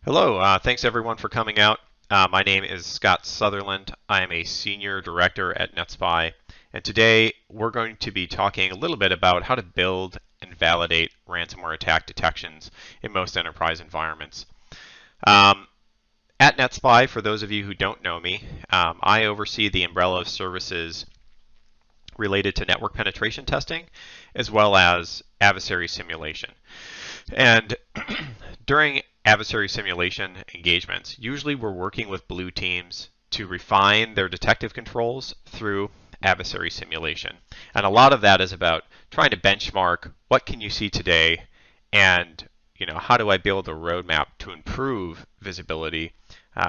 Hello, thanks everyone for coming out. My name is Scott Sutherland. I am a Senior Director at NetSpy, and today we're going to be talking a little bit about how to build and validate ransomware attack detections in most enterprise environments. At NetSpy, for those of you who don't know me, I oversee the umbrella of services related to network penetration testing, as well as adversary simulation. And during adversary simulation engagements, usually we're working with blue teams to refine their detective controls through adversary simulation. And a lot of that is about trying to benchmark what can you see today and how do I build a roadmap to improve visibility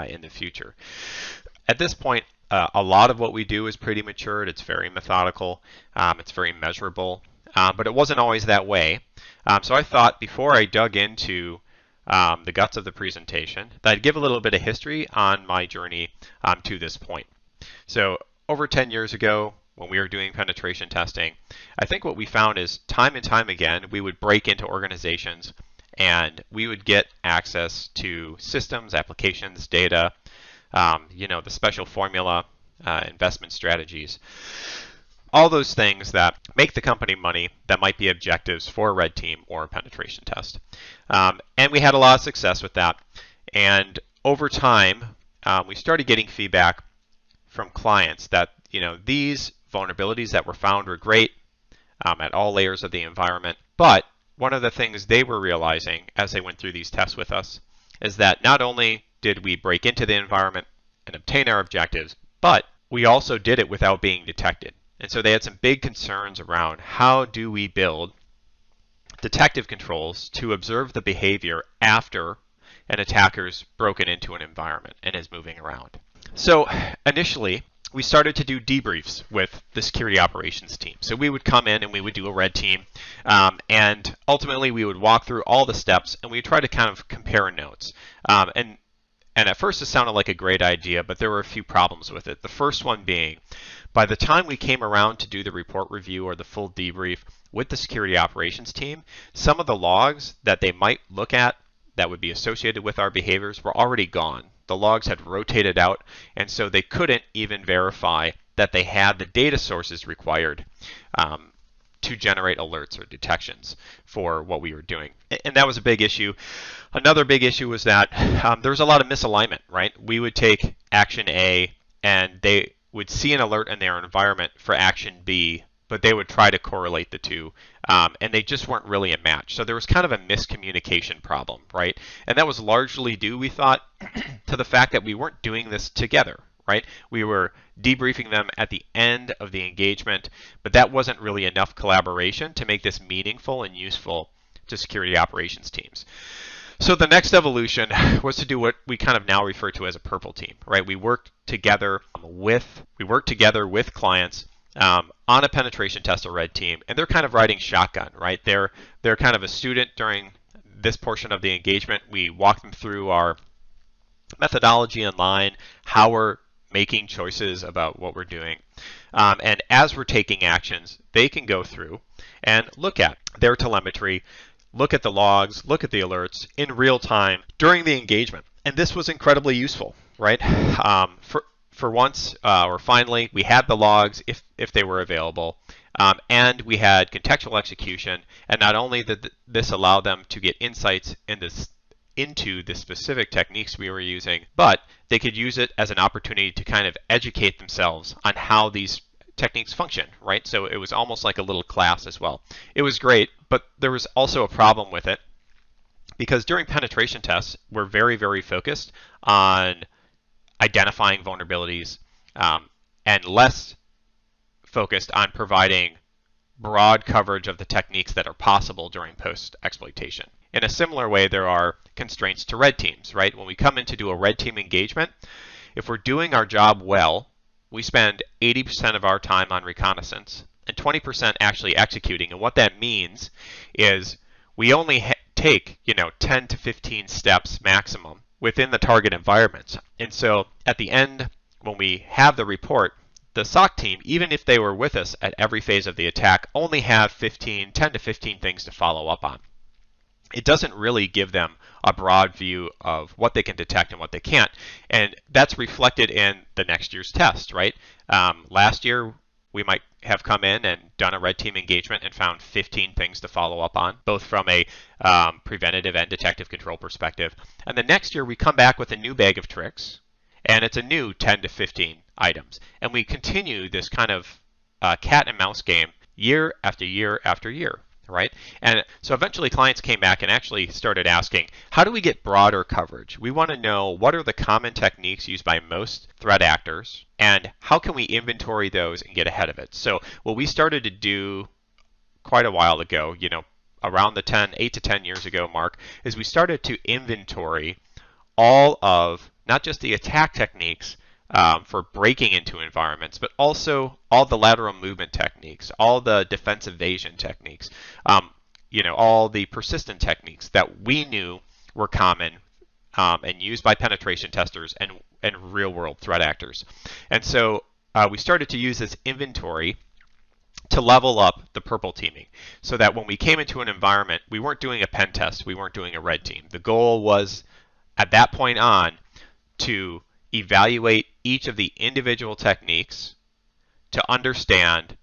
in the future. At this point, a lot of what we do is pretty matured. It's very methodical. It's very measurable. But it wasn't always that way. So I thought before I dug into the guts of the presentation, that I'd give a little bit of history on my journey to this point. So over 10 years ago, when we were doing penetration testing, I think what we found is time and time again, we would break into organizations and we would get access to systems, applications, data, the special formula, investment strategies, all those things that make the company money that might be objectives for a red team or a penetration test. And we had a lot of success with that. And over time, we started getting feedback from clients that these vulnerabilities that were found were great at all layers of the environment. But one of the things they were realizing as they went through these tests with us is that not only did we break into the environment and obtain our objectives, but we also did it without being detected. And so they had some big concerns around how do we build detective controls to observe the behavior after an attacker's broken into an environment and is moving around. So initially, we started to do debriefs with the security operations team. So we would come in and we would do a red team, and ultimately we would walk through all the steps and we would try to kind of compare notes. And at first it sounded like a great idea, but there were a few problems with it. The first one being, by the time we came around to do the report review or the full debrief with the security operations team, some of the logs that they might look at that would be associated with our behaviors were already gone. The logs had rotated out, and so they couldn't even verify that they had the data sources required to generate alerts or detections for what we were doing. And that was a big issue. Another big issue was that there was a lot of misalignment, right? We would take action A and they would see an alert in their environment for action B, but they would try to correlate the two, and they just weren't really a match. So there was kind of a miscommunication problem, right? And that was largely due, we thought, to the fact that we weren't doing this together, right? We were debriefing them at the end of the engagement, but that wasn't really enough collaboration to make this meaningful and useful to security operations teams. So the next evolution was to do what we kind of now refer to as a purple team, right? We worked together with clients on a penetration test, a red team, and they're kind of riding shotgun, right? They're kind of a student during this portion of the engagement. We walk them through our methodology online, how we're making choices about what we're doing. And as we're taking actions, they can go through and look at their telemetry, look at the logs, look at the alerts in real time during the engagement. And this was incredibly useful, right? For once, or finally, we had the logs if they were available, and we had contextual execution. And not only did this allow them to get insights into the specific techniques we were using, but they could use it as an opportunity to kind of educate themselves on how these techniques function, right? So it was almost like a little class as well. It was great, but there was also a problem with it because during penetration tests, we're very, very focused on identifying vulnerabilities and less focused on providing broad coverage of the techniques that are possible during post-exploitation. In a similar way, there are constraints to red teams, right? When we come in to do a red team engagement, if we're doing our job well, we spend 80% of our time on reconnaissance and 20% actually executing. And what that means is we only take 10 to 15 steps maximum within the target environments. And so at the end, when we have the report, the SOC team, even if they were with us at every phase of the attack, only have 10 to 15 things to follow up on. it doesn't really give them a broad view of what they can detect and what they can't. And that's reflected in the next year's test, right? Last year, we might have come in and done a red team engagement and found 15 things to follow up on, both from a preventative and detective control perspective. And the next year, we come back with a new bag of tricks, and it's a new 10 to 15 items. And we continue this kind of cat and mouse game year after year after year, right? And so eventually clients came back and actually started asking, how do we get broader coverage? We want to know what are the common techniques used by most threat actors, and how can we inventory those and get ahead of it? So what we started to do quite a while ago, around the 8 to 10 years ago mark, is we started to inventory all of not just the attack techniques for breaking into environments, but also all the lateral movement techniques, all the defense evasion techniques, all the persistent techniques that we knew were common and used by penetration testers and real-world threat actors. And so we started to use this inventory to level up the purple teaming, so that when we came into an environment, we weren't doing a pen test, we weren't doing a red team. The goal was, at that point on, to evaluate each of the individual techniques to understand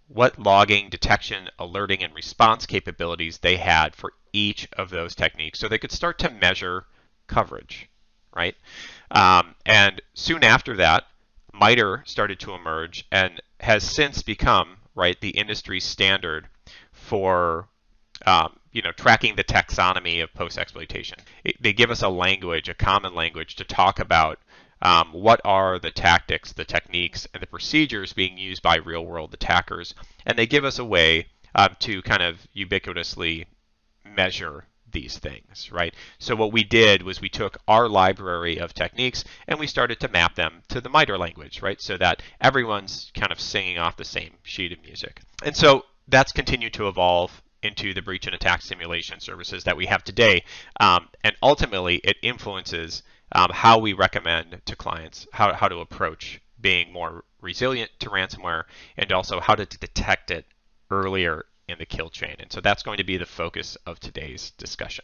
what logging, detection, alerting, and response capabilities they had for each of those techniques, so they could start to measure coverage, right? And soon after that, MITRE started to emerge and has since become, right, the industry standard for tracking the taxonomy of post-exploitation. They give us a language, a common language, to talk about what are the tactics, the techniques, and the procedures being used by real-world attackers. And they give us a way to kind of ubiquitously measure these things, right? So what we did was we took our library of techniques and we started to map them to the MITRE language, right? So that everyone's kind of singing off the same sheet of music. And so that's continued to evolve into the breach and attack simulation services that we have today. And ultimately, it influences how we recommend to clients how to approach being more resilient to ransomware, and also how to detect it earlier in the kill chain. And so that's going to be the focus of today's discussion.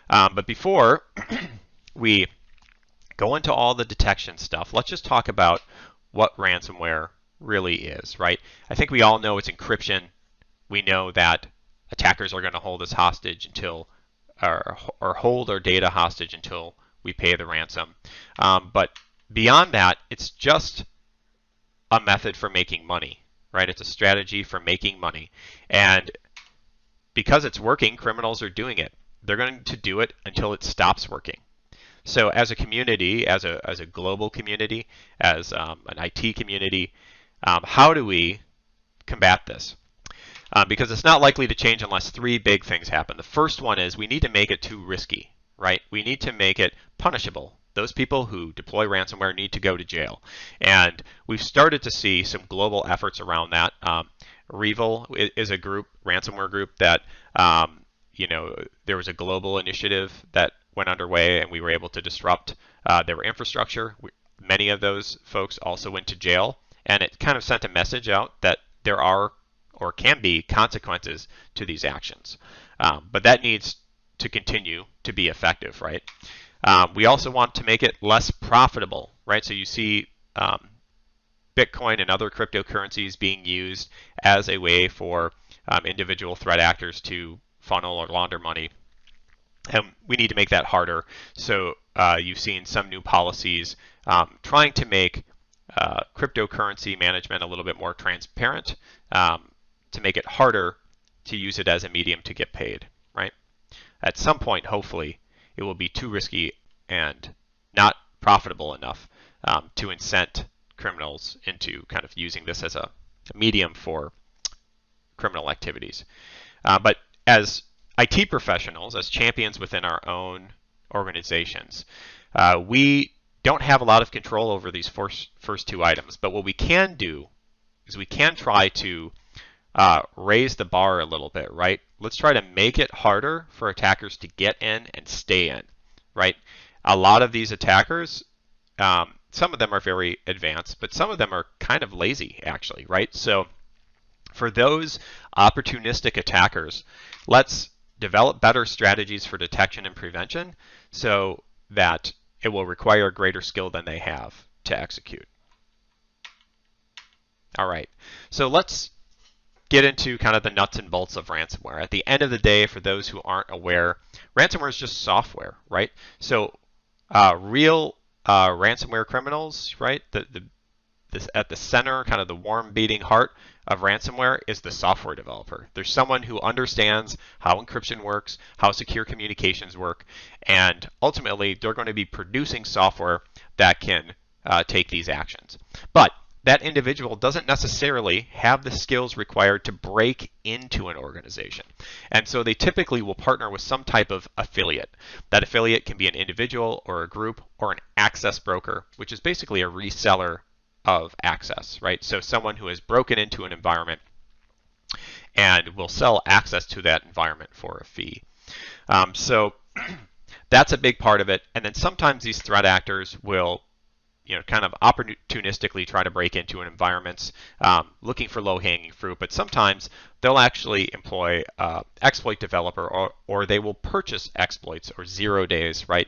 But before we go into all the detection stuff, let's just talk about what ransomware really is, right? I think we all know it's encryption. We know that attackers are going to hold us hostage until, or hold our data hostage until we pay the ransom. But beyond that, it's just a method for making money, right? It's a strategy for making money. And because it's working, criminals are doing it. They're going to do it until it stops working. So as a community, as a global community, as an IT community, how do we combat this? Because it's not likely to change unless three big things happen. The first one is we need to make it too risky, right? We need to make it punishable. Those people who deploy ransomware need to go to jail. And we've started to see some global efforts around that. Revil is a group, ransomware group, that there was a global initiative that went underway, and we were able to disrupt their infrastructure. Many of those folks also went to jail, and it kind of sent a message out that there are or can be consequences to these actions. But that needs to continue to be effective, right? We also want to make it less profitable, right? So you see Bitcoin and other cryptocurrencies being used as a way for individual threat actors to funnel or launder money. And we need to make that harder. So you've seen some new policies trying to make cryptocurrency management a little bit more transparent, to make it harder to use it as a medium to get paid, right? At some point, hopefully, it will be too risky and not profitable enough to incent criminals into kind of using this as a medium for criminal activities. But as IT professionals, as champions within our own organizations, we don't have a lot of control over these first two items. But what we can do is we can try to raise the bar a little bit, right? Let's try to make it harder for attackers to get in and stay in, right? A lot of these attackers, some of them are very advanced, but some of them are kind of lazy, actually, right? So for those opportunistic attackers, let's develop better strategies for detection and prevention so that it will require greater skill than they have to execute. All right, so let's get into kind of the nuts and bolts of ransomware. At the end of the day, for those who aren't aware, ransomware is just software, right? So real ransomware criminals, right? This at the center, kind of the warm beating heart of ransomware is the software developer. There's someone who understands how encryption works, how secure communications work, and ultimately they're going to be producing software that can take these actions. But that individual doesn't necessarily have the skills required to break into an organization. And so they typically will partner with some type of affiliate. That affiliate can be an individual or a group or an access broker, which is basically a reseller of access, right? So someone who has broken into an environment and will sell access to that environment for a fee. So that's a big part of it. And then sometimes these threat actors will kind of opportunistically try to break into an environment looking for low-hanging fruit, but sometimes they'll actually employ exploit developer or they will purchase exploits or 0 days, right,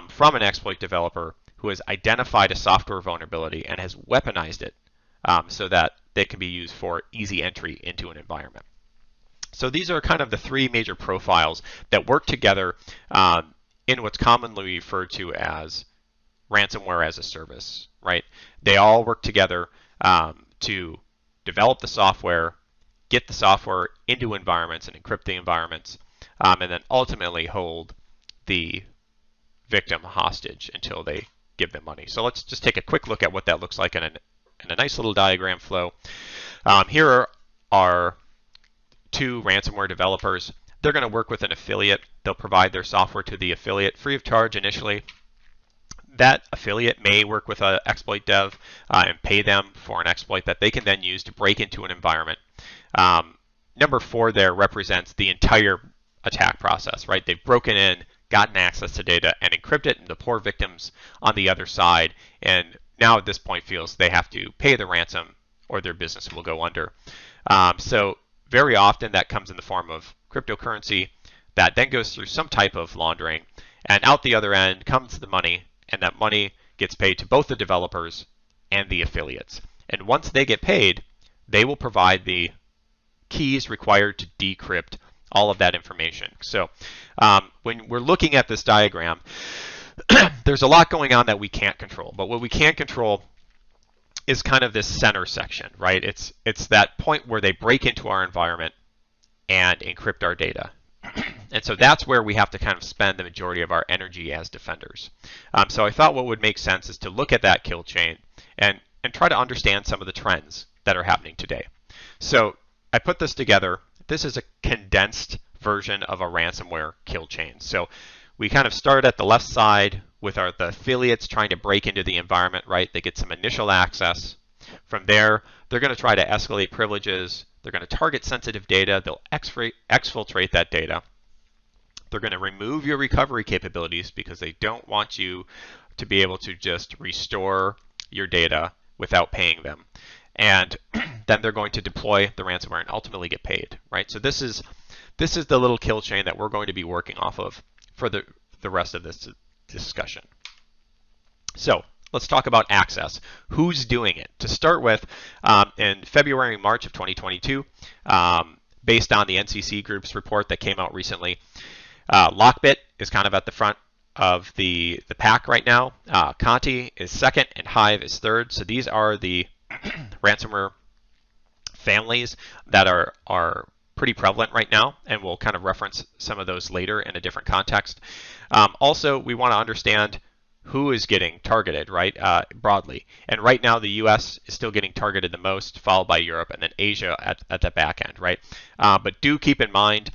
from an exploit developer who has identified a software vulnerability and has weaponized it so that they can be used for easy entry into an environment. So these are kind of the 3 major profiles that work together in what's commonly referred to as ransomware as a service, right? They all work together to develop the software, get the software into environments and encrypt the environments, and then ultimately hold the victim hostage until they give them money. So let's just take a quick look at what that looks like in a nice little diagram flow. Here are 2 ransomware developers. They're going to work with an affiliate. They'll provide their software to the affiliate free of charge initially. That affiliate may work with an exploit dev and pay them for an exploit that they can then use to break into an environment. Number 4 there represents the entire attack process, right? They've broken in, gotten access to data, and encrypted it, and the poor victims on the other side, and now at this point feels they have to pay the ransom or their business will go under. So very often that comes in the form of cryptocurrency that then goes through some type of laundering, and out the other end comes the money, and that money gets paid to both the developers and the affiliates. And once they get paid, they will provide the keys required to decrypt all of that information. So when we're looking at this diagram, there's a lot going on that we can't control. But what we can control is kind of this center section, right? It's that point where they break into our environment and encrypt our data. And so that's where we have to kind of spend the majority of our energy as defenders. So I thought what would make sense is to look at that kill chain and try to understand some of the trends that are happening today. So I put this together. This is a condensed version of a ransomware kill chain. So we kind of start at the left side with the affiliates trying to break into the environment, right? They get some initial access. From there, they're going to try to escalate privileges. They're going to target sensitive data. They'll exfiltrate that data. They're going to remove your recovery capabilities because they don't want you to be able to just restore your data without paying them. And then they're going to deploy the ransomware and ultimately get paid, right? So this is the little kill chain that we're going to be working off of for the rest of this discussion. So let's talk about access. Who's doing it? To start with, in February and March of 2022, based on the NCC Group's report that came out recently, Lockbit is kind of at the front of the pack right now. Conti is second and Hive is third. So these are the ransomware families that are pretty prevalent right now, and we'll kind of reference some of those later in a different context. Also, we want to understand who is getting targeted, right, broadly. And right now, the US is still getting targeted the most, followed by Europe, and then Asia at the back end, right? But do keep in mind,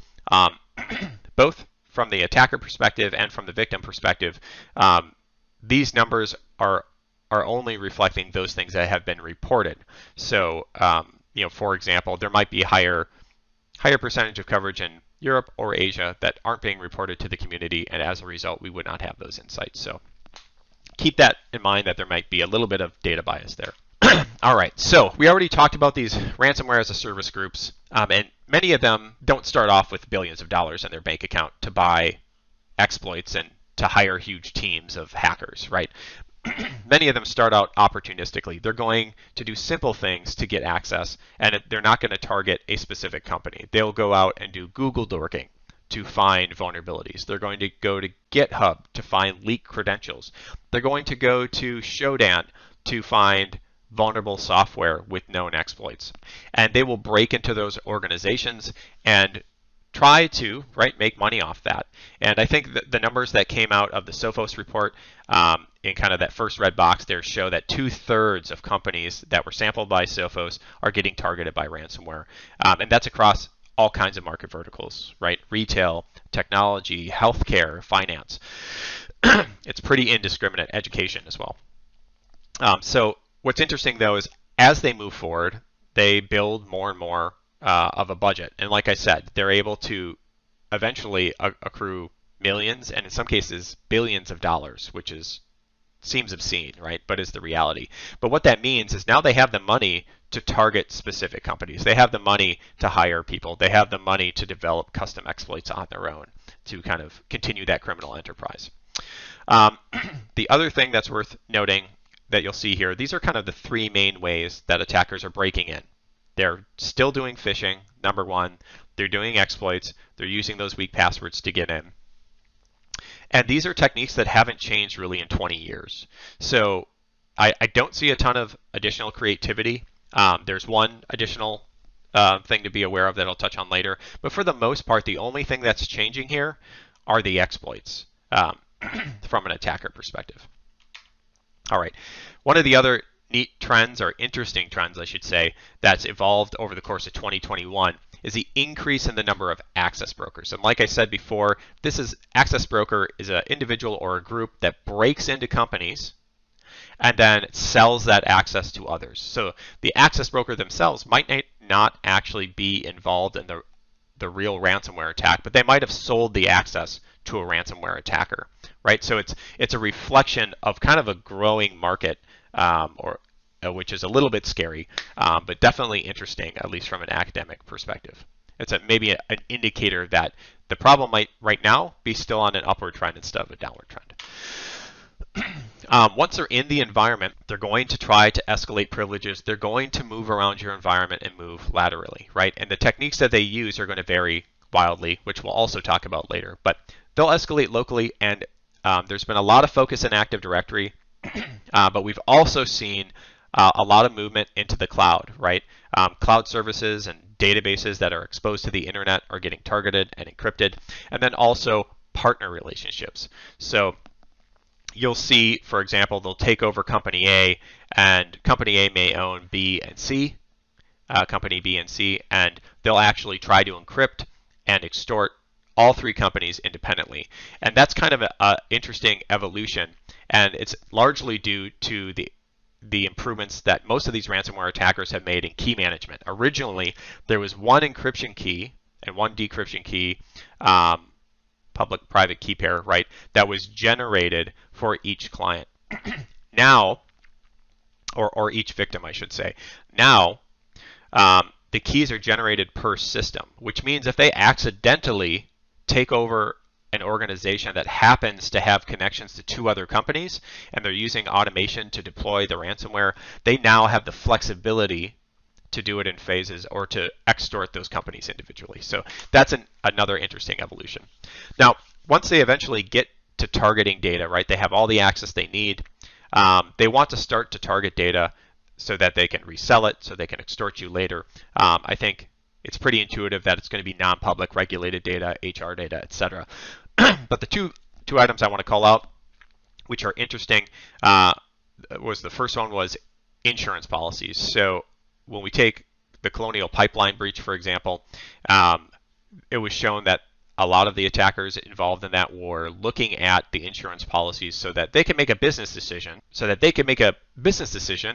both from the attacker perspective and from the victim perspective, these numbers are only reflecting those things that have been reported. So, for example, there might be a higher percentage of coverage in Europe or Asia that aren't being reported to the community, and as a result, we would not have those insights. So keep that in mind, that there might be a little bit of data bias there. All right, so we already talked about these ransomware as a service groups, and many of them don't start off with billions of dollars in their bank account to buy exploits and to hire huge teams of hackers, right? Many of them start out opportunistically. They're going to do simple things to get access, and they're not going to target a specific company. They'll go out and do Google dorking to find vulnerabilities. They're going to go to GitHub to find leaked credentials. They're going to go to Shodan to find vulnerable software with known exploits. And they will break into those organizations and try to make money off that. And I think the numbers that came out of the Sophos report in kind of that first red box there show that 2/3 of companies that were sampled by Sophos are getting targeted by ransomware. And that's across all kinds of market verticals, right? Retail, technology, healthcare, finance. It's pretty indiscriminate. Education as well. So what's interesting though is as they move forward, they build more and more of a budget. And like I said, they're able to eventually accrue millions and in some cases billions of dollars, which seems obscene, right? But is the reality. But what that means is now they have the money to target specific companies. They have the money to hire people. They have the money to develop custom exploits on their own to kind of continue that criminal enterprise. The other thing that's worth noting that you'll see here, these are kind of the three main ways that attackers are breaking in. They're still doing phishing, number one. They're doing exploits. They're using those weak passwords to get in. And these are techniques that haven't changed really in 20 years. So I don't see a ton of additional creativity. There's one additional thing to be aware of that I'll touch on later. But for the most part, the only thing that's changing here are the exploits from an attacker perspective. All right. One of the other neat trends, or interesting trends, I should say, that's evolved over the course of 2021 is the increase in the number of access brokers. And like I said before, access broker is an individual or a group that breaks into companies and then sells that access to others. So the access broker themselves might not actually be involved in the real ransomware attack, but they might have sold the access to a ransomware attacker, right? So it's a reflection of kind of a growing market, which is a little bit scary, but definitely interesting, at least from an academic perspective. It's maybe an indicator that the problem might right now be still on an upward trend instead of a downward trend. Once they're in the environment, they're going to try to escalate privileges. They're going to move around your environment and move laterally, right? And the techniques that they use are going to vary wildly, which we'll also talk about later. But they'll escalate locally, and there's been a lot of focus in Active Directory, but we've also seen a lot of movement into the cloud, right? Cloud services and databases that are exposed to the internet are getting targeted and encrypted, and then also partner relationships. So you'll see, for example, they'll take over company A, and company A may own B and C, company B and C, and they'll actually try to encrypt and extort all three companies independently. And that's kind of an interesting evolution, and it's largely due to the improvements that most of these ransomware attackers have made in key management. Originally, there was one encryption key and one decryption key, public-private key pair, right, that was generated for each client. Now, or each victim, I should say. Now, the keys are generated per system, which means if they accidentally take over an organization that happens to have connections to two other companies and they're using automation to deploy the ransomware, they now have the flexibility to do it in phases or to extort those companies individually. So that's another interesting evolution. Now, once they eventually get to targeting data, right, they have all the access they need. They want to start to target data so that they can resell it, so they can extort you later. I think it's pretty intuitive that it's going to be non-public regulated data, HR data, etc. But the two items I want to call out, which are interesting, was the first one was insurance policies. So when we take the Colonial Pipeline breach, for example, it was shown that a lot of the attackers involved in that were looking at the insurance policies so that they can make a business decision,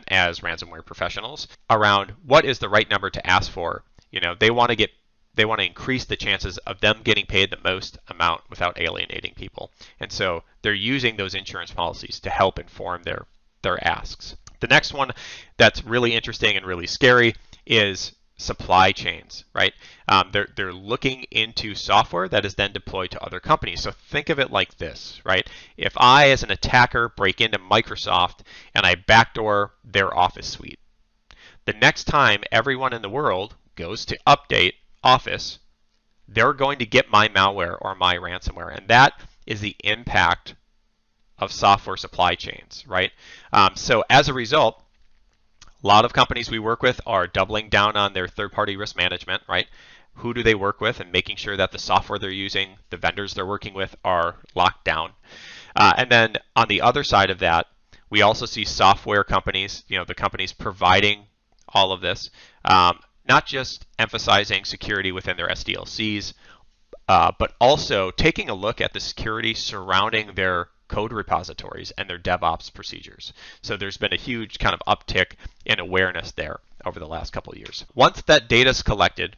as ransomware professionals around what is the right number to ask for. You know, they want to increase the chances of them getting paid the most amount without alienating people. And so they're using those insurance policies to help inform their asks. The next one that's really interesting and really scary is supply chains, right? They're looking into software that is then deployed to other companies. So think of it like this, right? If I, as an attacker, break into Microsoft and I backdoor their Office suite, the next time everyone in the world goes to update Office, they're going to get my malware or my ransomware. And that is the impact of software supply chains, right? So as a result, a lot of companies we work with are doubling down on their third-party risk management, right? Who do they work with, and making sure that the software they're using, the vendors they're working with, are locked down. And then on the other side of that, we also see software companies, the companies providing all of this, not just emphasizing security within their SDLCs, but also taking a look at the security surrounding their code repositories and their DevOps procedures. So there's been a huge kind of uptick in awareness there over the last couple of years. Once that data is collected,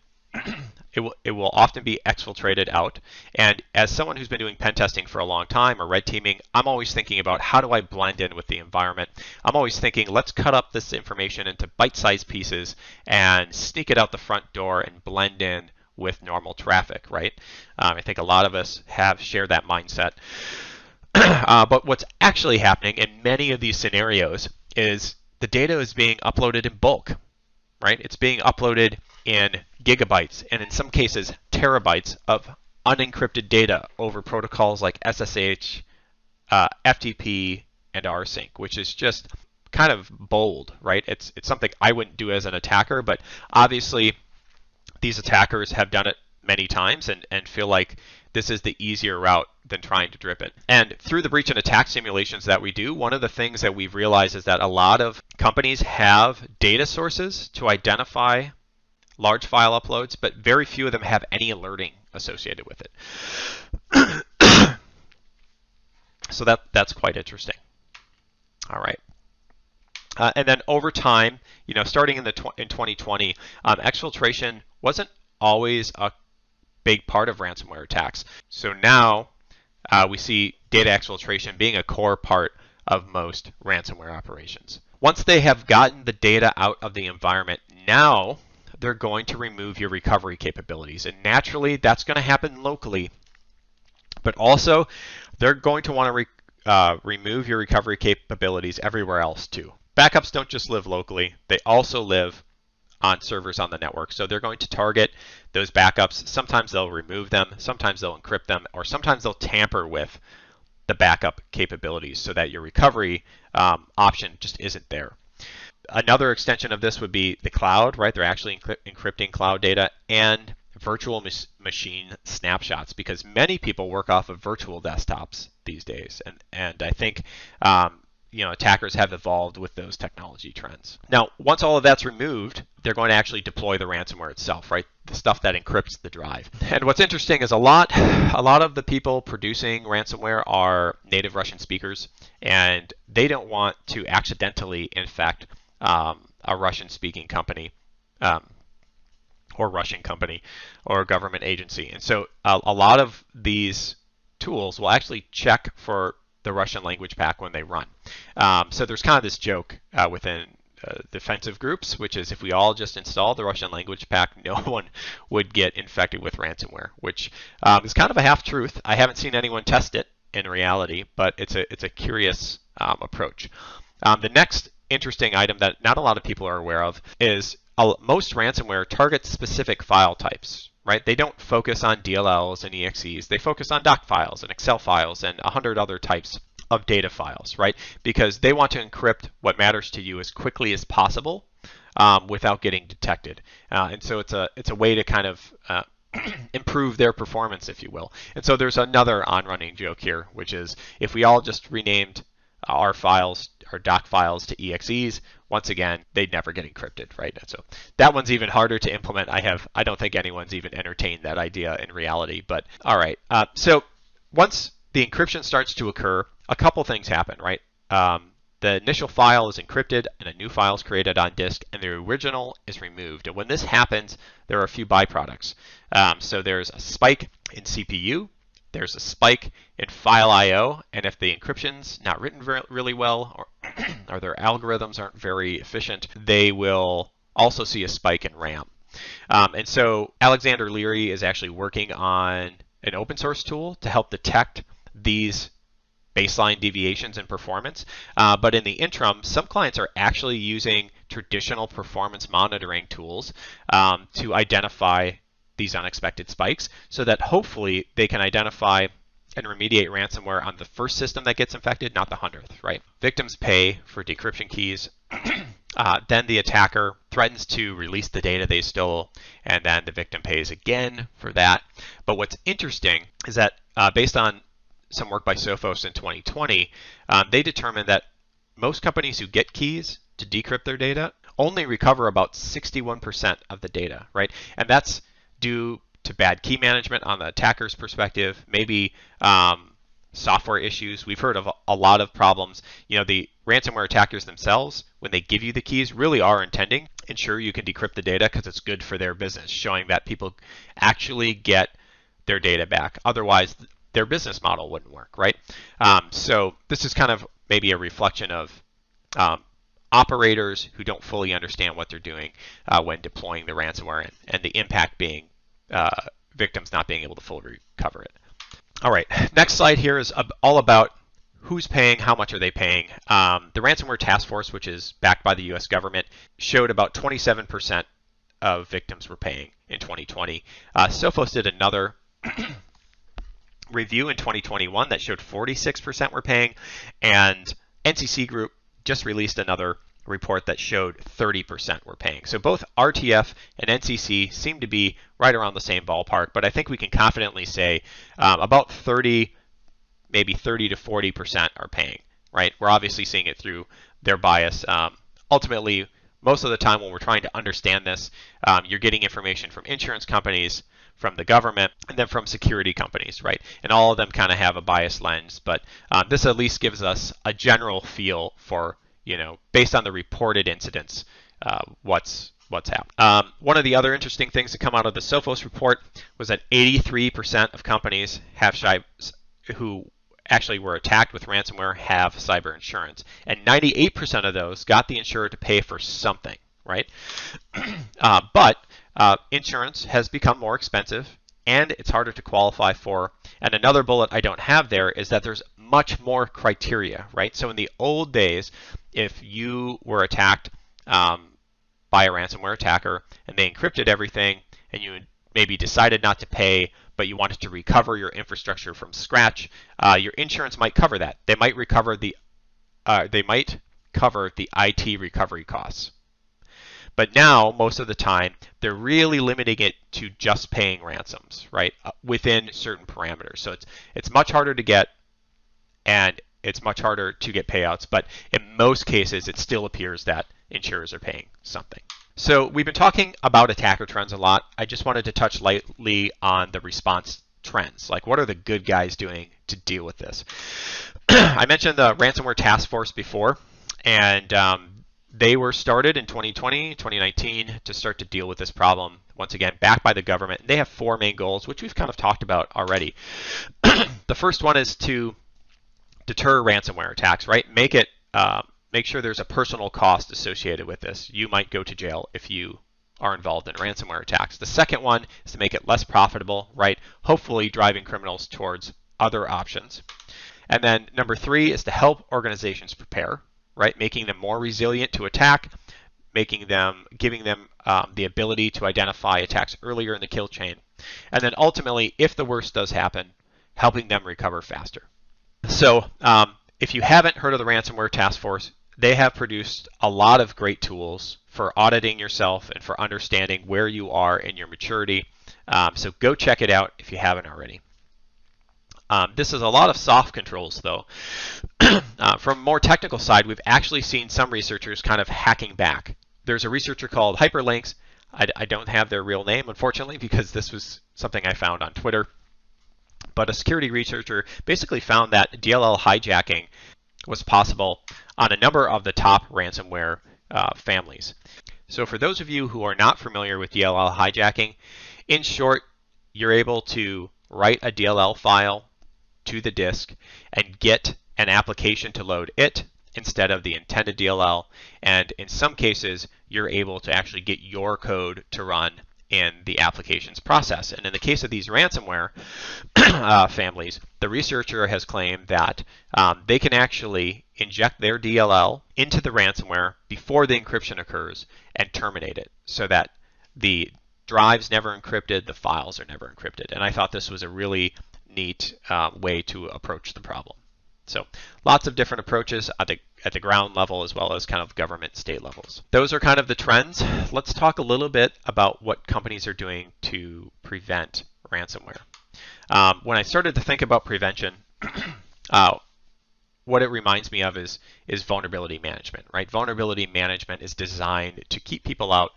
it will often be exfiltrated out. And as someone who's been doing pen testing for a long time or red teaming, I'm always thinking about how do I blend in with the environment. I'm always thinking, let's cut up this information into bite-sized pieces and sneak it out the front door and blend in with normal traffic, right? I think a lot of us have shared that mindset. But what's actually happening in many of these scenarios is the data is being uploaded in bulk, right? It's being uploaded in gigabytes and in some cases terabytes of unencrypted data over protocols like SSH, FTP, and rsync, which is just kind of bold, right? It's something I wouldn't do as an attacker, but obviously these attackers have done it many times and feel like this is the easier route than trying to drip it. And through the breach and attack simulations that we do, one of the things that we've realized is that a lot of companies have data sources to identify large file uploads, but very few of them have any alerting associated with it. So that's quite interesting. All right. And then over time, starting in 2020, exfiltration wasn't always a big part of ransomware attacks. So now we see data exfiltration being a core part of most ransomware operations. Once they have gotten the data out of the environment, now they're going to remove your recovery capabilities. And naturally, that's going to happen locally. But also, they're going to want to remove your recovery capabilities everywhere else too. Backups don't just live locally. They also live on servers on the network. So they're going to target those backups. Sometimes they'll remove them, sometimes they'll encrypt them, or sometimes they'll tamper with the backup capabilities so that your recovery option just isn't there. Another extension of this would be the cloud, right? They're actually encrypting cloud data and virtual machine snapshots, because many people work off of virtual desktops these days. And I think attackers have evolved with those technology trends. Now, once all of that's removed, they're going to actually deploy the ransomware itself, right? The stuff that encrypts the drive. And what's interesting is a lot of the people producing ransomware are native Russian speakers, and they don't want to accidentally infect a Russian-speaking company or Russian company or government agency. And so a lot of these tools will actually check for the Russian language pack when they run. So there's kind of this joke within defensive groups, which is if we all just install the Russian language pack, no one would get infected with ransomware, which is kind of a half-truth. I haven't seen anyone test it in reality, but it's a curious approach. The next interesting item that not a lot of people are aware of is most ransomware targets specific file types, right? They don't focus on DLLs and EXEs. They focus on doc files and Excel files and 100 other types of data files, right? Because they want to encrypt what matters to you as quickly as possible without getting detected. And so it's a way to kind of improve their performance, if you will. And so there's another on-running joke here, which is if we all just renamed our files, our doc files, to EXEs, once again, they'd never get encrypted, right? And so that one's even harder to implement. I don't think anyone's even entertained that idea in reality, but all right. So once the encryption starts to occur, a couple things happen, right? The initial file is encrypted and a new file is created on disk and the original is removed. And when this happens, there are a few byproducts. So there's a spike in CPU, there's a spike in file I/O, and if the encryption's not written really well, or or their algorithms aren't very efficient, they will also see a spike in RAM. And so Alexander Leary is actually working on an open source tool to help detect these baseline deviations in performance. But in the interim, some clients are actually using traditional performance monitoring tools to identify these unexpected spikes so that hopefully they can identify and remediate ransomware on the first system that gets infected, not the 100th, right? Victims pay for decryption keys. Then the attacker threatens to release the data they stole, and then the victim pays again for that. But what's interesting is that based on some work by Sophos in 2020, they determined that most companies who get keys to decrypt their data only recover about 61% of the data, right? And that's due to bad key management on the attacker's perspective, maybe software issues. We've heard of a lot of problems. The ransomware attackers themselves, when they give you the keys, really are intending to ensure you can decrypt the data because it's good for their business, showing that people actually get their data back. Otherwise, their business model wouldn't work, right? So this is kind of maybe a reflection of operators who don't fully understand what they're doing when deploying the ransomware, and the impact being victims not being able to fully recover it. All right, next slide here is all about who's paying, how much are they paying. The Ransomware Task Force, which is backed by the US government, showed about 27% of victims were paying in 2020. Sophos did another review in 2021 that showed 46% were paying, and NCC Group just released another report that showed 30% were paying. So both RTF and NCC seem to be right around the same ballpark, but I think we can confidently say about 30, maybe 30 to 40% are paying, right? We're obviously seeing it through their bias. Ultimately, most of the time when we're trying to understand this, you're getting information from insurance companies, from the government, and then from security companies, right? And all of them kind of have a biased lens, but this at least gives us a general feel for, based on the reported incidents, what's happened. One of the other interesting things that come out of the Sophos report was that 83% of companies who actually were attacked with ransomware have cyber insurance, and 98% of those got the insurer to pay for something, right? But insurance has become more expensive, and it's harder to qualify for. And another bullet I don't have there is that there's much more criteria, right? So in the old days, if you were attacked by a ransomware attacker and they encrypted everything, and you maybe decided not to pay, but you wanted to recover your infrastructure from scratch, your insurance might cover that. They might cover the IT recovery costs. But now, most of the time, they're really limiting it to just paying ransoms, right, within certain parameters. So it's much harder to get, and it's much harder to get payouts. But in most cases, it still appears that insurers are paying something. So we've been talking about attacker trends a lot. I just wanted to touch lightly on the response trends. Like, what are the good guys doing to deal with this? I mentioned the Ransomware Task Force before, and they were started in 2020, 2019 to start to deal with this problem. Once again, backed by the government. They have 4 main goals, which we've kind of talked about already. The first one is to deter ransomware attacks, right? Make sure there's a personal cost associated with this. You might go to jail if you are involved in ransomware attacks. The second one is to make it less profitable, right? Hopefully driving criminals towards other options. And then number 3 is to help organizations prepare, right? Making them more resilient to attack, giving them the ability to identify attacks earlier in the kill chain. And then ultimately, if the worst does happen, helping them recover faster. So if you haven't heard of the Ransomware Task Force, they have produced a lot of great tools for auditing yourself and for understanding where you are in your maturity. So go check it out if you haven't already. This is a lot of soft controls, though. From a more technical side, we've actually seen some researchers kind of hacking back. There's a researcher called Hyperlinks. I don't have their real name, unfortunately, because this was something I found on Twitter. But a security researcher basically found that DLL hijacking was possible on a number of the top ransomware families. So for those of you who are not familiar with DLL hijacking, in short, you're able to write a DLL file to the disk and get an application to load it instead of the intended DLL. And in some cases, you're able to actually get your code to run in the application's process. And in the case of these ransomware families, the researcher has claimed that they can actually inject their DLL into the ransomware before the encryption occurs and terminate it so that the drive's never encrypted, the files are never encrypted. And I thought this was a really neat way to approach the problem. So lots of different approaches at the ground level as well as kind of government state levels. Those are kind of the trends. Let's talk a little bit about what companies are doing to prevent ransomware. When I started to think about prevention, what it reminds me of is vulnerability management, right? Vulnerability management is designed to keep people out,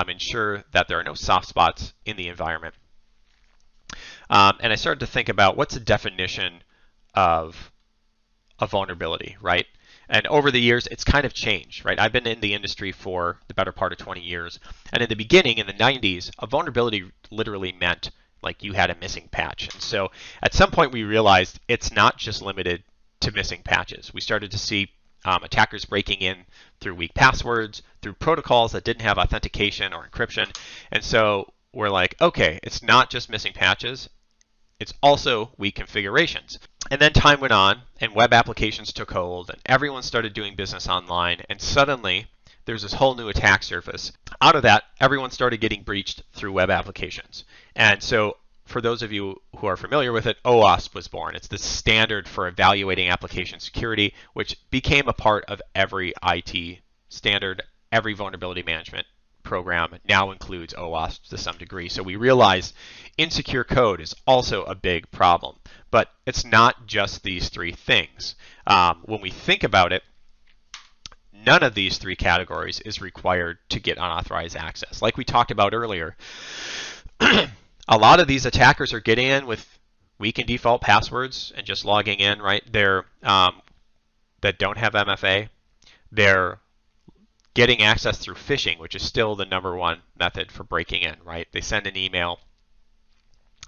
ensure that there are no soft spots in the environment. And I started to think about what's the definition of a vulnerability, right? And over the years, it's kind of changed, right? I've been in the industry for the better part of 20 years. And in the beginning, in the 90s, a vulnerability literally meant like you had a missing patch. And so at some point, we realized it's not just limited to missing patches. We started to see attackers breaking in through weak passwords, through protocols that didn't have authentication or encryption. And so we're like, okay, it's not just missing patches, it's also weak configurations. And then time went on and web applications took hold and everyone started doing business online, and suddenly there's this whole new attack surface. Out of that, everyone started getting breached through web applications. And so for those of you who are familiar with it, OWASP was born. It's the standard for evaluating application security, which became a part of every IT standard. Every vulnerability management program now includes OWASP to some degree. So we realize insecure code is also a big problem. But it's not just these three things. When we think about it, none of these three categories is required to get unauthorized access. Like we talked about earlier, a lot of these attackers are getting in with weak and default passwords and just logging in, right? They're that don't have MFA. They're getting access through phishing, which is still the #1 method for breaking in, right? They send an email,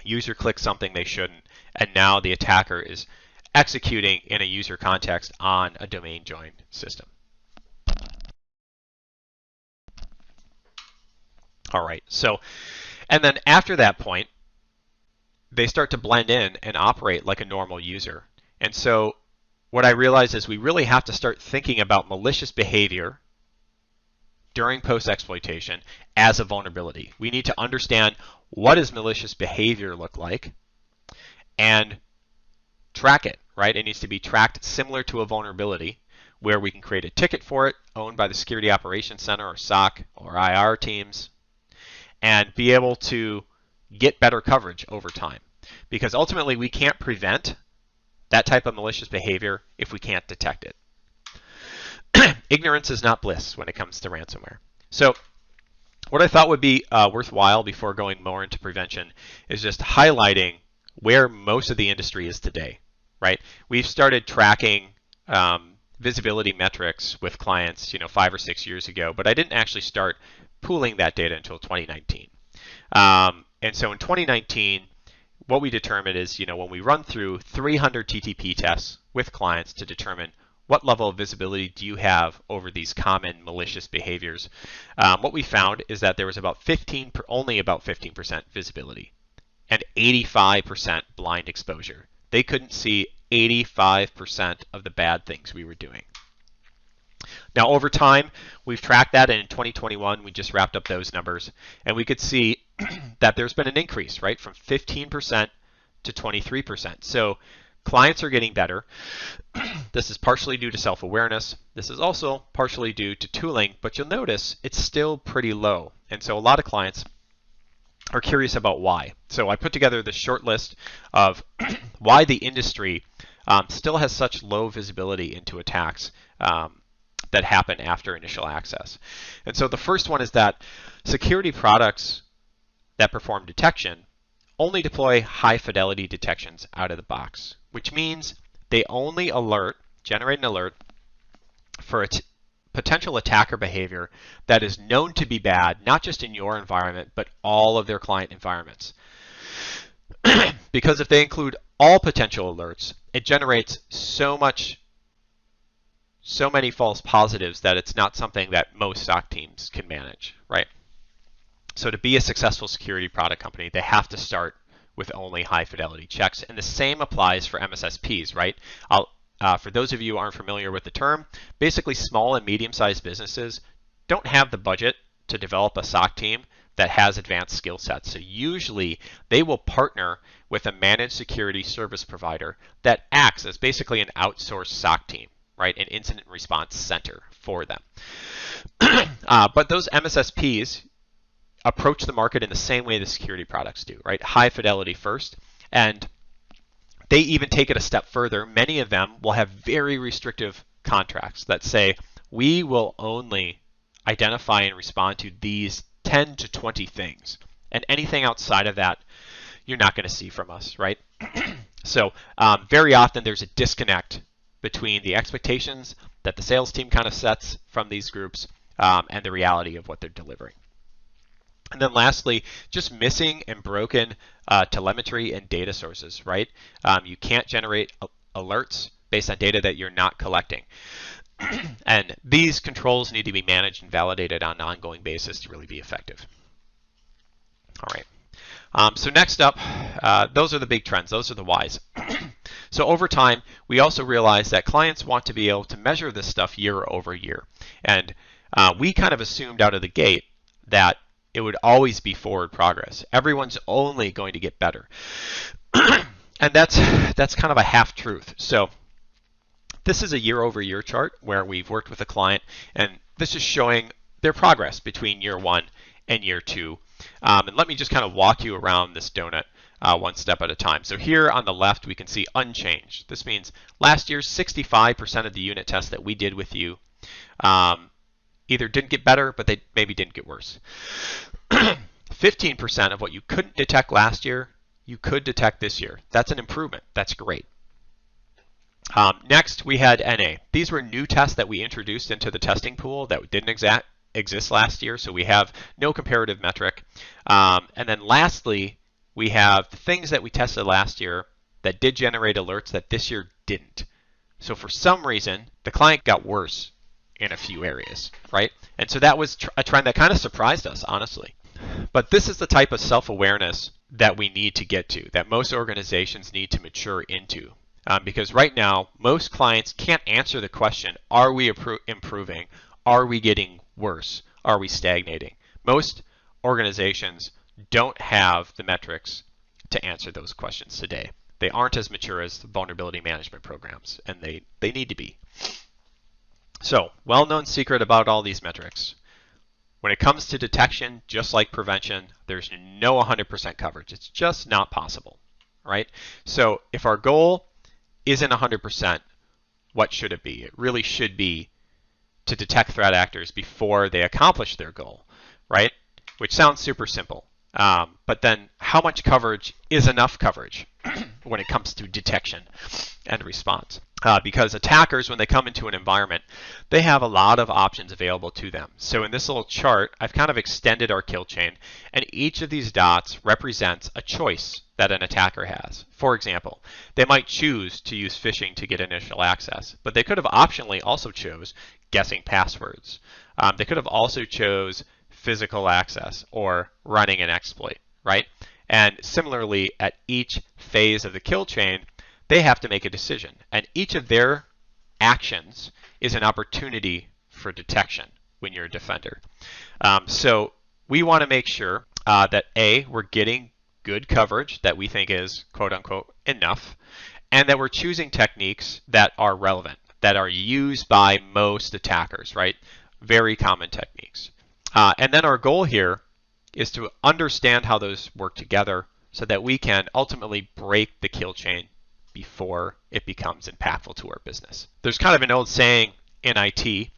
user clicks something they shouldn't, and now the attacker is executing in a user context on a domain joined system. All right, so, and then after that point, they start to blend in and operate like a normal user. And so what I realized is we really have to start thinking about malicious behavior during post-exploitation as a vulnerability. We need to understand what does malicious behavior look like and track it, right? It needs to be tracked similar to a vulnerability where we can create a ticket for it owned by the Security Operations Center or SOC or IR teams and be able to get better coverage over time. Because ultimately we can't prevent that type of malicious behavior if we can't detect it. Ignorance is not bliss when it comes to ransomware. So what I thought would be worthwhile before going more into prevention is just highlighting where most of the industry is today, right? We've started tracking visibility metrics with clients, 5 or 6 years ago, but I didn't actually start pooling that data until 2019. And so in 2019, what we determined is, when we run through 300 TTP tests with clients to determine what level of visibility do you have over these common malicious behaviors, what we found is that there was only about 15% visibility and 85% blind exposure. They couldn't see 85% of the bad things we were doing. Now, over time, we've tracked that, and in 2021, we just wrapped up those numbers, and we could see that there's been an increase, right, from 15% to 23%. So clients are getting better. This is partially due to self-awareness. This is also partially due to tooling, but you'll notice it's still pretty low. And so a lot of clients are curious about why. So I put together this short list of why the industry still has such low visibility into attacks that happen after initial access. And so the first one is that security products that perform detection only deploy high fidelity detections out of the box, which means they only generate an alert for a potential attacker behavior that is known to be bad, not just in your environment, but all of their client environments. Because if they include all potential alerts, it generates so so many false positives that it's not something that most SOC teams can manage, right? So to be a successful security product company, they have to start with only high fidelity checks. And the same applies for MSSPs, right? For those of you who aren't familiar with the term, basically small and medium-sized businesses don't have the budget to develop a SOC team that has advanced skill sets. So usually they will partner with a managed security service provider that acts as basically an outsourced SOC team, right? An incident response center for them. But those MSSPs approach the market in the same way the security products do, right? High fidelity first. And they even take it a step further. Many of them will have very restrictive contracts that say, we will only identify and respond to these 10 to 20 things. And anything outside of that, you're not going to see from us, right? So very often there's a disconnect between the expectations that the sales team kind of sets from these groups and the reality of what they're delivering. And then lastly, just missing and broken telemetry and data sources, right? You can't generate alerts based on data that you're not collecting. And these controls need to be managed and validated on an ongoing basis to really be effective. All right. So next up, those are the big trends. Those are the whys. So over time, we also realize that clients want to be able to measure this stuff year over year. And we kind of assumed out of the gate that it would always be forward progress. Everyone's only going to get better. And that's kind of a half-truth. So this is a year-over-year chart where we've worked with a client, and this is showing their progress between year 1 and year 2. And let me just kind of walk you around this donut one step at a time. So here on the left, we can see unchanged. This means last year, 65% of the unit tests that we did with you either didn't get better, but they maybe didn't get worse. 15% of what you couldn't detect last year, you could detect this year. That's an improvement. That's great. Next, we had NA. These were new tests that we introduced into the testing pool that didn't exist last year, so we have no comparative metric. And then lastly, we have the things that we tested last year that did generate alerts that this year didn't. So for some reason, the client got worse in a few areas, right? And so that was a trend that kind of surprised us, honestly. But this is the type of self-awareness that we need to get to, that most organizations need to mature into. Because right now, most clients can't answer the question, are we improving? Are we getting worse? Are we stagnating? Most organizations don't have the metrics to answer those questions today. They aren't as mature as the vulnerability management programs, and they need to be. So, well-known secret about all these metrics. When it comes to detection, just like prevention, there's no 100% coverage. It's just not possible, right? So if our goal isn't 100%, what should it be? It really should be to detect threat actors before they accomplish their goal, right? Which sounds super simple. But then how much coverage is enough coverage when it comes to detection and response? Because attackers, when they come into an environment, they have a lot of options available to them. So in this little chart, I've kind of extended our kill chain, and each of these dots represents a choice that an attacker has. For example, they might choose to use phishing to get initial access, but they could have optionally also chose guessing passwords. They could have also chose physical access or running an exploit, right? And similarly, at each phase of the kill chain, they have to make a decision. And each of their actions is an opportunity for detection when you're a defender. So we want to make sure that A, we're getting good coverage that we think is quote unquote enough, and that we're choosing techniques that are relevant, that are used by most attackers, right? Very common techniques. And then our goal here is to understand how those work together so that we can ultimately break the kill chain before it becomes impactful to our business. There's kind of an old saying in IT,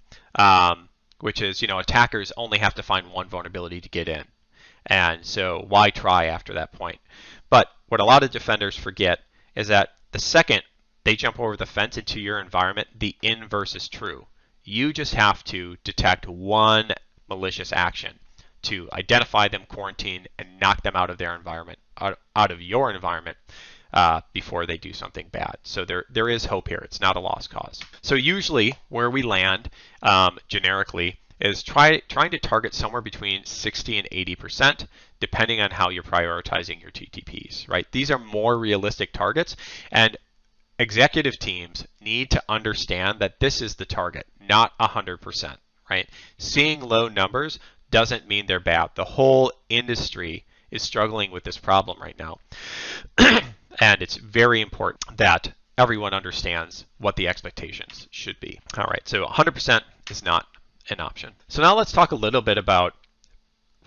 which is, attackers only have to find one vulnerability to get in. And so why try after that point? But what a lot of defenders forget is that the second they jump over the fence into your environment, the inverse is true. You just have to detect one malicious action to identify them, quarantine, and knock them out of their environment, out of your environment before they do something bad. So there is hope here. It's not a lost cause. So usually where we land generically is trying to target somewhere between 60 and 80%, depending on how you're prioritizing your TTPs, right? These are more realistic targets, and executive teams need to understand that this is the target, not 100%, right? Seeing low numbers doesn't mean they're bad. The whole industry is struggling with this problem right now. And it's very important that everyone understands what the expectations should be. All right, so 100% is not an option. So now let's talk a little bit about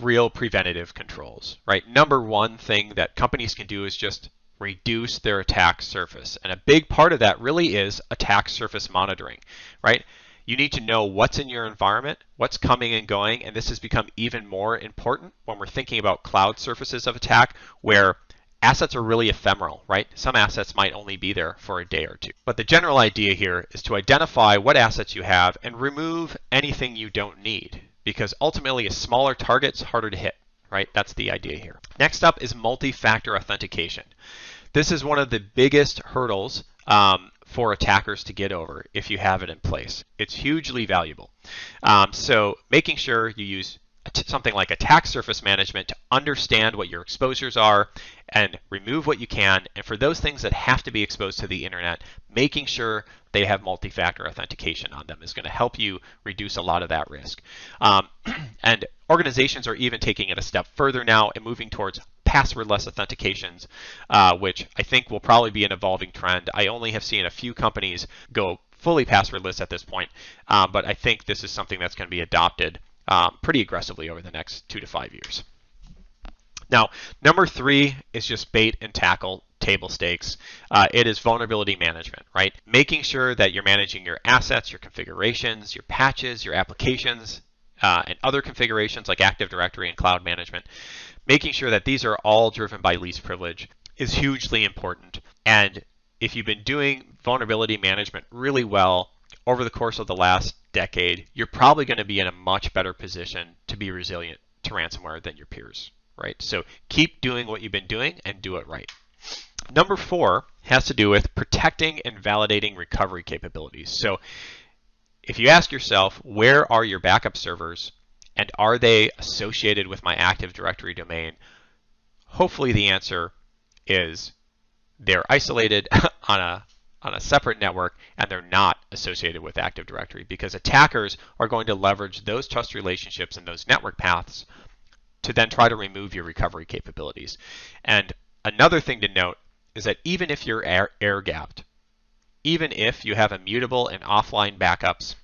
real preventative controls, right? Number one thing that companies can do is just reduce their attack surface. And a big part of that really is attack surface monitoring, right? You need to know what's in your environment, what's coming and going, and this has become even more important when we're thinking about cloud surfaces of attack, where assets are really ephemeral, right? Some assets might only be there for a day or two. But the general idea here is to identify what assets you have and remove anything you don't need, because ultimately a smaller target's harder to hit, right? That's the idea here. Next up is multi-factor authentication. This is one of the biggest hurdles for attackers to get over if you have it in place. It's hugely valuable. So making sure you use something like attack surface management to understand what your exposures are and remove what you can. And for those things that have to be exposed to the internet, making sure they have multi-factor authentication on them is going to help you reduce a lot of that risk. And organizations are even taking it a step further now and moving towards passwordless authentications, which I think will probably be an evolving trend. I only have seen a few companies go fully passwordless at this point, but I think this is something that's going to be adopted pretty aggressively over the next 2 to 5 years. Now, number 3 is just bait and tackle, table stakes. It is vulnerability management, right? Making sure that you're managing your assets, your configurations, your patches, your applications, and other configurations like Active Directory and cloud management. Making sure that these are all driven by least privilege is hugely important. And if you've been doing vulnerability management really well over the course of the last decade, you're probably going to be in a much better position to be resilient to ransomware than your peers, right? So keep doing what you've been doing and do it right. Number 4 has to do with protecting and validating recovery capabilities. So if you ask yourself, where are your backup servers and are they associated with my Active Directory domain? Hopefully the answer is they're isolated on a separate network and they're not associated with Active Directory, because attackers are going to leverage those trust relationships and those network paths to then try to remove your recovery capabilities. And another thing to note is that even if you're air-gapped, even if you have immutable and offline backups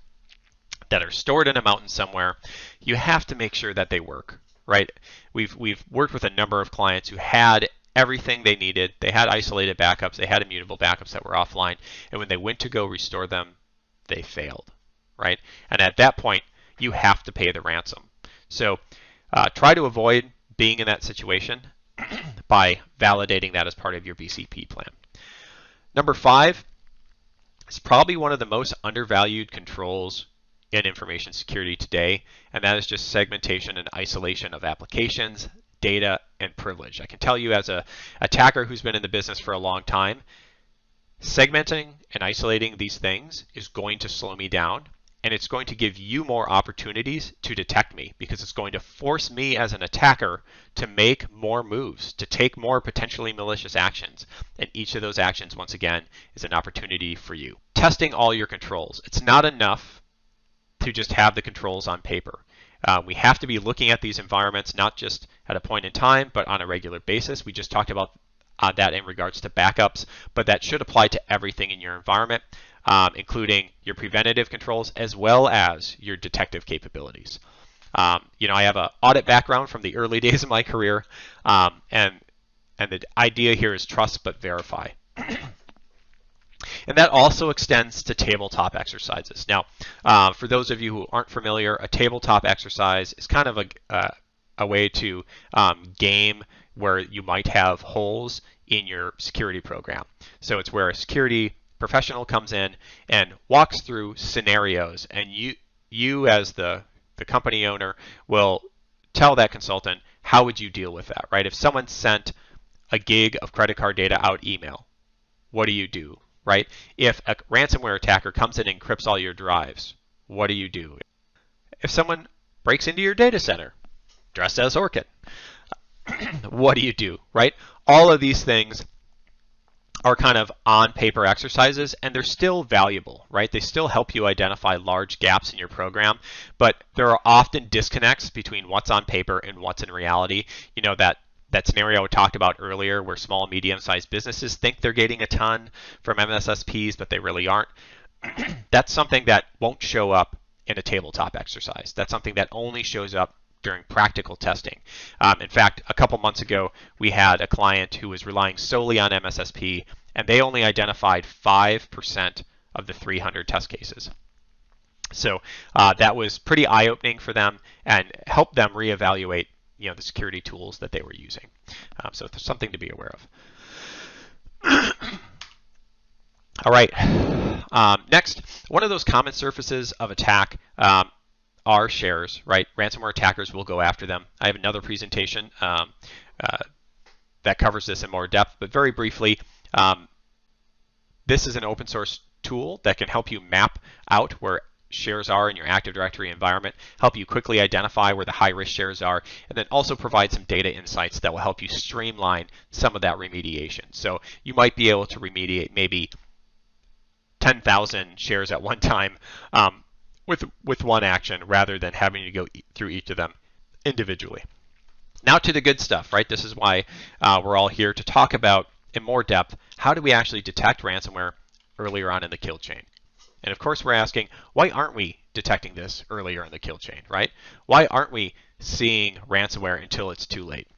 that are stored in a mountain somewhere, you have to make sure that they work, right? We've worked with a number of clients who had everything they needed. They had isolated backups, they had immutable backups that were offline, and when they went to go restore them, they failed, right? And at that point, you have to pay the ransom. So try to avoid being in that situation by validating that as part of your BCP plan. Number 5 is probably one of the most undervalued controls in information security today, and that is just segmentation and isolation of applications, data, and privilege. I can tell you as an attacker who's been in the business for a long time, segmenting and isolating these things is going to slow me down, and it's going to give you more opportunities to detect me, because it's going to force me as an attacker to make more moves, to take more potentially malicious actions. And each of those actions, once again, is an opportunity for you. Testing all your controls. It's not enough to just have the controls on paper. We have to be looking at these environments not just at a point in time, but on a regular basis. We just talked about that in regards to backups, but that should apply to everything in your environment, including your preventative controls as well as your detective capabilities. You know, I have an audit background from the early days of my career, and the idea here is trust but verify. And that also extends to tabletop exercises. Now, for those of you who aren't familiar, a tabletop exercise is kind of a way to game where you might have holes in your security program. So it's where a security professional comes in and walks through scenarios, and you as the company owner will tell that consultant, how would you deal with that, right? If someone sent a gig of credit card data out email, what do you do, right? If a ransomware attacker comes in and encrypts all your drives, what do you do? If someone breaks into your data center, dressed as Orchid, what do you do, right? All of these things are kind of on paper exercises, and they're still valuable, right? They still help you identify large gaps in your program, but there are often disconnects between what's on paper and what's in reality. You know, that scenario we talked about earlier where small, medium-sized businesses think they're getting a ton from MSSPs, but they really aren't. That's something that won't show up in a tabletop exercise. That's something that only shows up during practical testing. In fact, a couple months ago, we had a client who was relying solely on MSSP, and they only identified 5% of the 300 test cases. So that was pretty eye-opening for them and helped them reevaluate, you know, the security tools that they were using. So it's something to be aware of. All right. Next, one of those common surfaces of attack are shares, right? Ransomware attackers will go after them. I have another presentation that covers this in more depth, but very briefly, this is an open source tool that can help you map out where shares are in your Active Directory environment, help you quickly identify where the high-risk shares are, and then also provide some data insights that will help you streamline some of that remediation. So you might be able to remediate maybe 10,000 shares at one time with one action rather than having to go through each of them individually. Now to the good stuff, right? This is why we're all here to talk about in more depth, how do we actually detect ransomware earlier on in the kill chain? And of course, we're asking, why aren't we detecting this earlier in the kill chain, right? Why aren't we seeing ransomware until it's too late?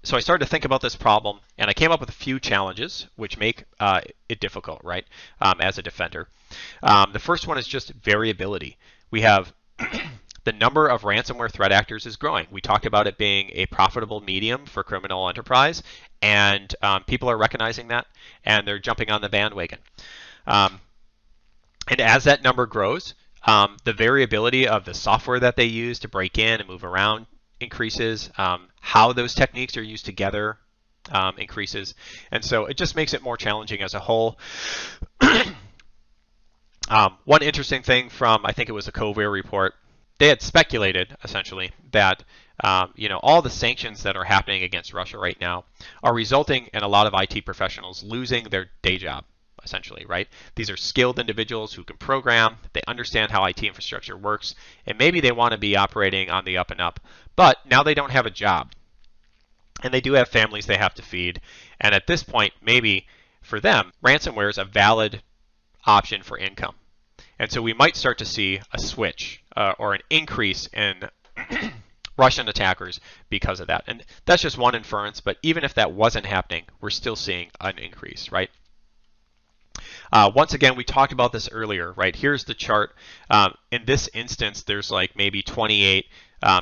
So I started to think about this problem, and I came up with a few challenges which make it difficult, right, as a defender. The first one is just variability. We have the number of ransomware threat actors is growing. We talked about it being a profitable medium for criminal enterprise, and people are recognizing that, and they're jumping on the bandwagon. And as that number grows, the variability of the software that they use to break in and move around increases, how those techniques are used together increases, and so it just makes it more challenging as a whole. One interesting thing from, I think it was a Covare report, they had speculated essentially that you know, all the sanctions that are happening against Russia right now are resulting in a lot of IT professionals losing their day job, essentially, right? These are skilled individuals who can program, they understand how IT infrastructure works, and maybe they want to be operating on the up and up, but now they don't have a job. And they do have families they have to feed. And at this point, maybe for them, ransomware is a valid option for income. And so we might start to see a switch or an increase in Russian attackers because of that. And that's just one inference, but even if that wasn't happening, we're still seeing an increase, right? Once again, we talked about this earlier, right? Here's the chart. In this instance, there's like maybe 28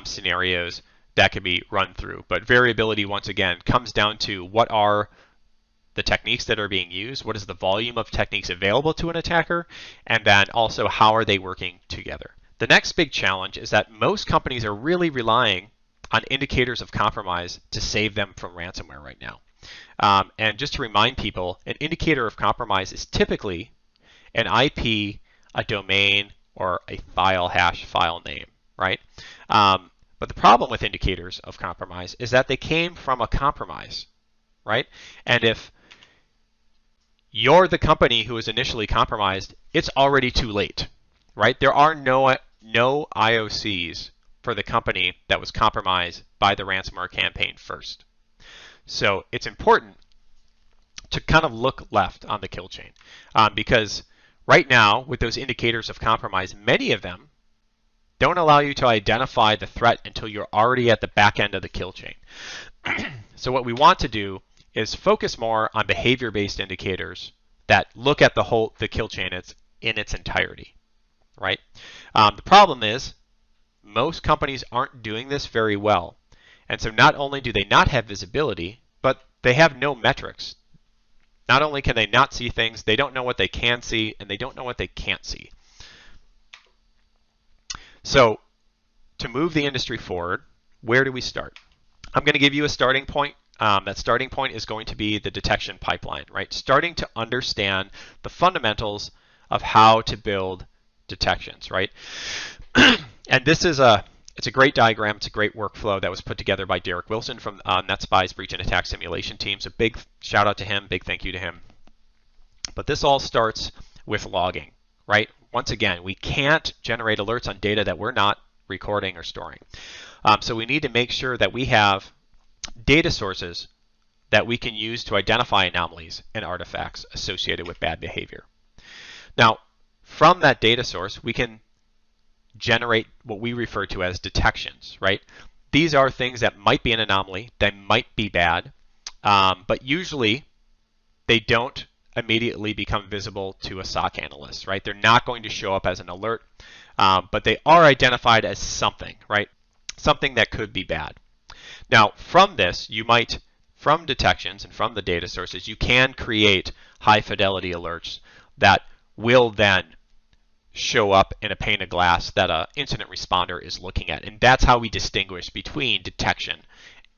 scenarios that can be run through. But variability, once again, comes down to what are the techniques that are being used, what is the volume of techniques available to an attacker, and then also how are they working together. The next big challenge is that most companies are really relying on indicators of compromise to save them from ransomware right now. And just to remind people, an indicator of compromise is typically an IP, a domain, or a file hash file name, right? But the problem with indicators of compromise is that they came from a compromise, right? And if you're the company who was initially compromised, it's already too late, right? There are no IOCs for the company that was compromised by the ransomware campaign first. So it's important to kind of look left on the kill chain because right now, with those indicators of compromise, many of them don't allow you to identify the threat until you're already at the back end of the kill chain. So what we want to do is focus more on behavior-based indicators that look at the kill chain in its entirety, right? The problem is most companies aren't doing this very well. And so not only do they not have visibility, but they have no metrics. Not only can they not see things, they don't know what they can see, and they don't know what they can't see. So to move the industry forward, where do we start? I'm going to give you a starting point. that starting point is going to be the detection pipeline, right? Starting to understand the fundamentals of how to build detections, right? And this is it's a great diagram. It's a great workflow that was put together by Derek Wilson from NetSpy's breach and attack simulation team. So big shout out to him, big thank you to him. But this all starts with logging, right? Once again, we can't generate alerts on data that we're not recording or storing. So we need to make sure that we have data sources that we can use to identify anomalies and artifacts associated with bad behavior. Now, from that data source, we can generate what we refer to as detections, right? These are things that might be an anomaly, they might be bad, but usually they don't immediately become visible to a SOC analyst, right? They're not going to show up as an alert, but they are identified as something, right? Something that could be bad. Now, from this, from detections and from the data sources, you can create high fidelity alerts that will then show up in a pane of glass that an incident responder is looking at. And that's how we distinguish between detection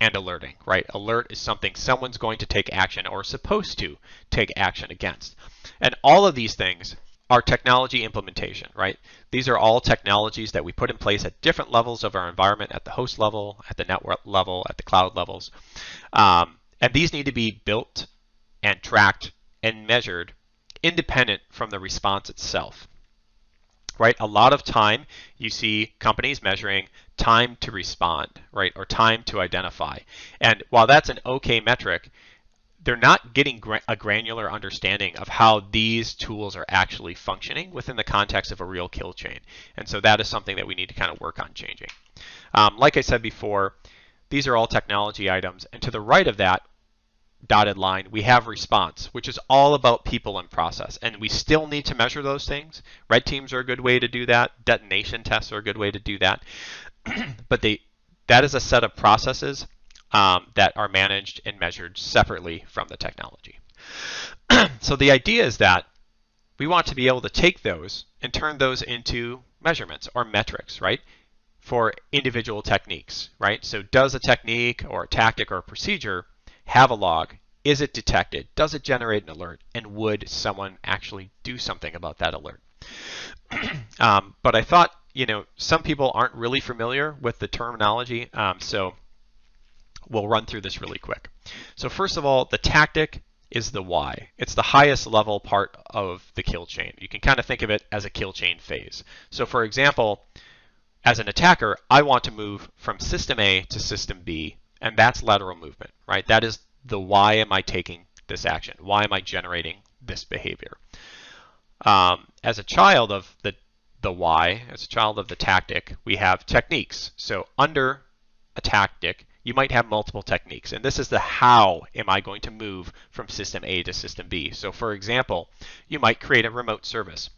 and alerting, right? Alert is something someone's going to take action or supposed to take action against. And all of these things are technology implementation, right? These are all technologies that we put in place at different levels of our environment, at the host level, at the network level, at the cloud levels. And these need to be built and tracked and measured independent from the response itself, right? A lot of time you see companies measuring time to respond, right? Or time to identify. And while that's an okay metric, they're not getting a granular understanding of how these tools are actually functioning within the context of a real kill chain. And so that is something that we need to kind of work on changing. Like I said before, these are all technology items. And to the right of that dotted line, we have response, which is all about people and process. And we still need to measure those things. Red teams are a good way to do that. Detonation tests are a good way to do that. But that is a set of processes that are managed and measured separately from the technology. So the idea is that we want to be able to take those and turn those into measurements or metrics, right? For individual techniques, right? So does a technique or a tactic or a procedure have a log? Is it detected? Does it generate an alert? And would someone actually do something about that alert? But I thought, some people aren't really familiar with the terminology, so we'll run through this really quick. So first of all, the tactic is the why. It's the highest level part of the kill chain. You can kind of think of it as a kill chain phase. So for example, as an attacker, I want to move from system A to system B, and that's lateral movement, right? That is the why am I taking this action? Why am I generating this behavior? As a child of the why, as a child of the tactic, we have techniques. So under a tactic, you might have multiple techniques. And this is the how am I going to move from system A to system B. So for example, you might create a remote service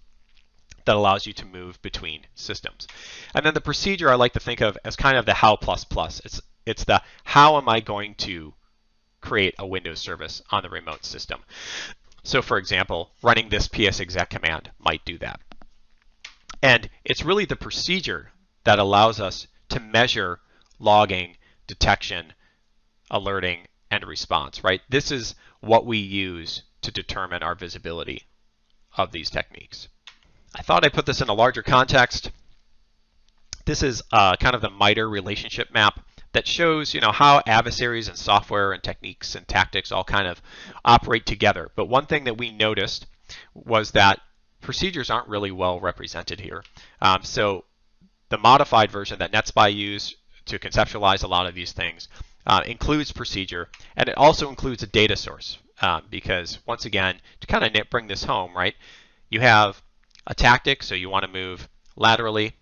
that allows you to move between systems. And then the procedure I like to think of as kind of the how plus plus. It's the how am I going to create a Windows service on the remote system. So for example, running this psexec command might do that. And it's really the procedure that allows us to measure logging, detection, alerting, and response, right? This is what we use to determine our visibility of these techniques. I thought I'd put this in a larger context. This is kind of the MITRE relationship map that shows, how adversaries and software and techniques and tactics all kind of operate together. But one thing that we noticed was that procedures aren't really well represented here. So the modified version that NetSpy used to conceptualize a lot of these things includes procedure, and it also includes a data source because, once again, to kind of bring this home, right, you have a tactic, so you want to move laterally.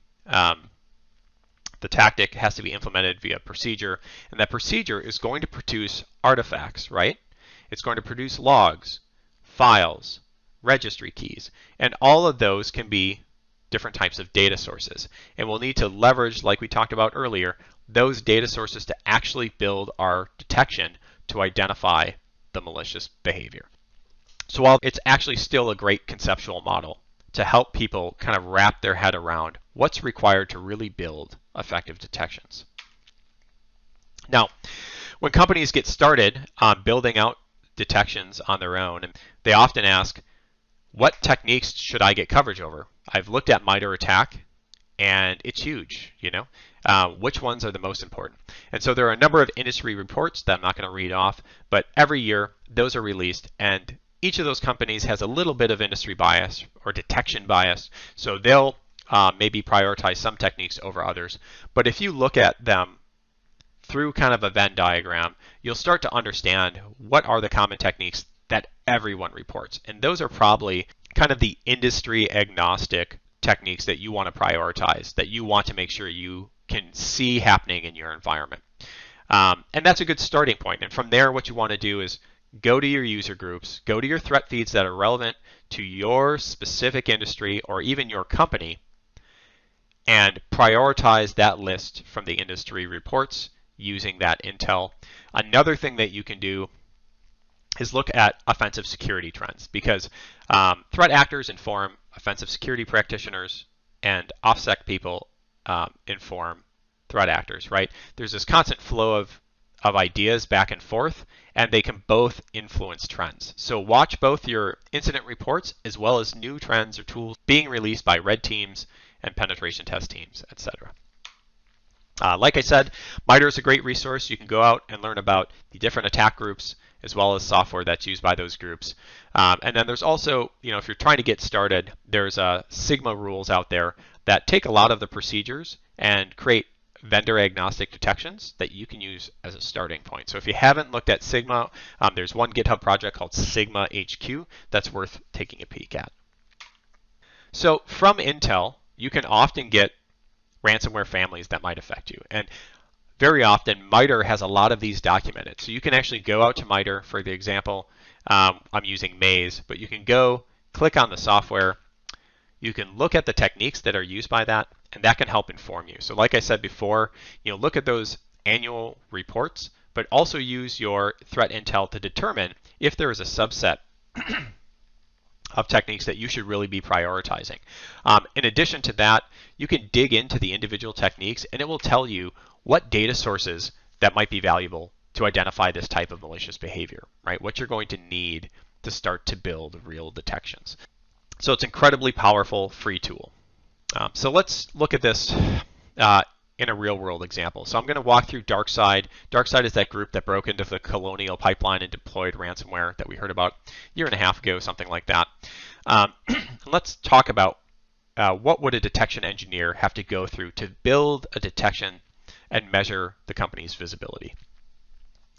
The tactic has to be implemented via procedure, and that procedure is going to produce artifacts, right? It's going to produce logs, files, registry keys, and all of those can be different types of data sources. And we'll need to leverage, like we talked about earlier, those data sources to actually build our detection to identify the malicious behavior. So while it's actually still a great conceptual model to help people kind of wrap their head around what's required to really build effective detections. Now, When companies get started building out detections on their own, they often ask, what techniques should I get coverage over? I've looked at MITRE ATT&CK, and it's huge, which ones are the most important? And so there are a number of industry reports that I'm not going to read off, but every year those are released, and each of those companies has a little bit of industry bias or detection bias, so they'll maybe prioritize some techniques over others. But if you look at them through kind of a Venn diagram, you'll start to understand what are the common techniques that everyone reports. And those are probably kind of the industry agnostic techniques that you want to prioritize, that you want to make sure you can see happening in your environment. And that's a good starting point. And from there, what you want to do is go to your user groups, go to your threat feeds that are relevant to your specific industry or even your company, and prioritize that list from the industry reports using that intel. Another thing that you can do is look at offensive security trends, because threat actors inform offensive security practitioners, and OffSec people inform threat actors, right? There's this constant flow of ideas back and forth, and they can both influence trends. So watch both your incident reports as well as new trends or tools being released by red teams and penetration test teams, etc. Like I said, MITRE is a great resource. You can go out and learn about the different attack groups as well as software that's used by those groups. And then there's also, if you're trying to get started, there's Sigma rules out there that take a lot of the procedures and create vendor agnostic detections that you can use as a starting point. So if you haven't looked at Sigma, there's one GitHub project called Sigma HQ that's worth taking a peek at. So from Intel, you can often get ransomware families that might affect you. And very often, MITRE has a lot of these documented. So you can actually go out to MITRE. For the example, I'm using Maze, but you can go click on the software. You can look at the techniques that are used by that, and that can help inform you. So like I said before, look at those annual reports, but also use your threat intel to determine if there is a subset of techniques that you should really be prioritizing. In addition to that, you can dig into the individual techniques, and it will tell you what data sources that might be valuable to identify this type of malicious behavior, right? What you're going to need to start to build real detections. So it's an incredibly powerful free tool. So let's look at this in a real world example. So I'm going to walk through DarkSide. DarkSide is that group that broke into the Colonial pipeline and deployed ransomware that we heard about a year and a half ago, something like that. Let's talk about what would a detection engineer have to go through to build a detection and measure the company's visibility.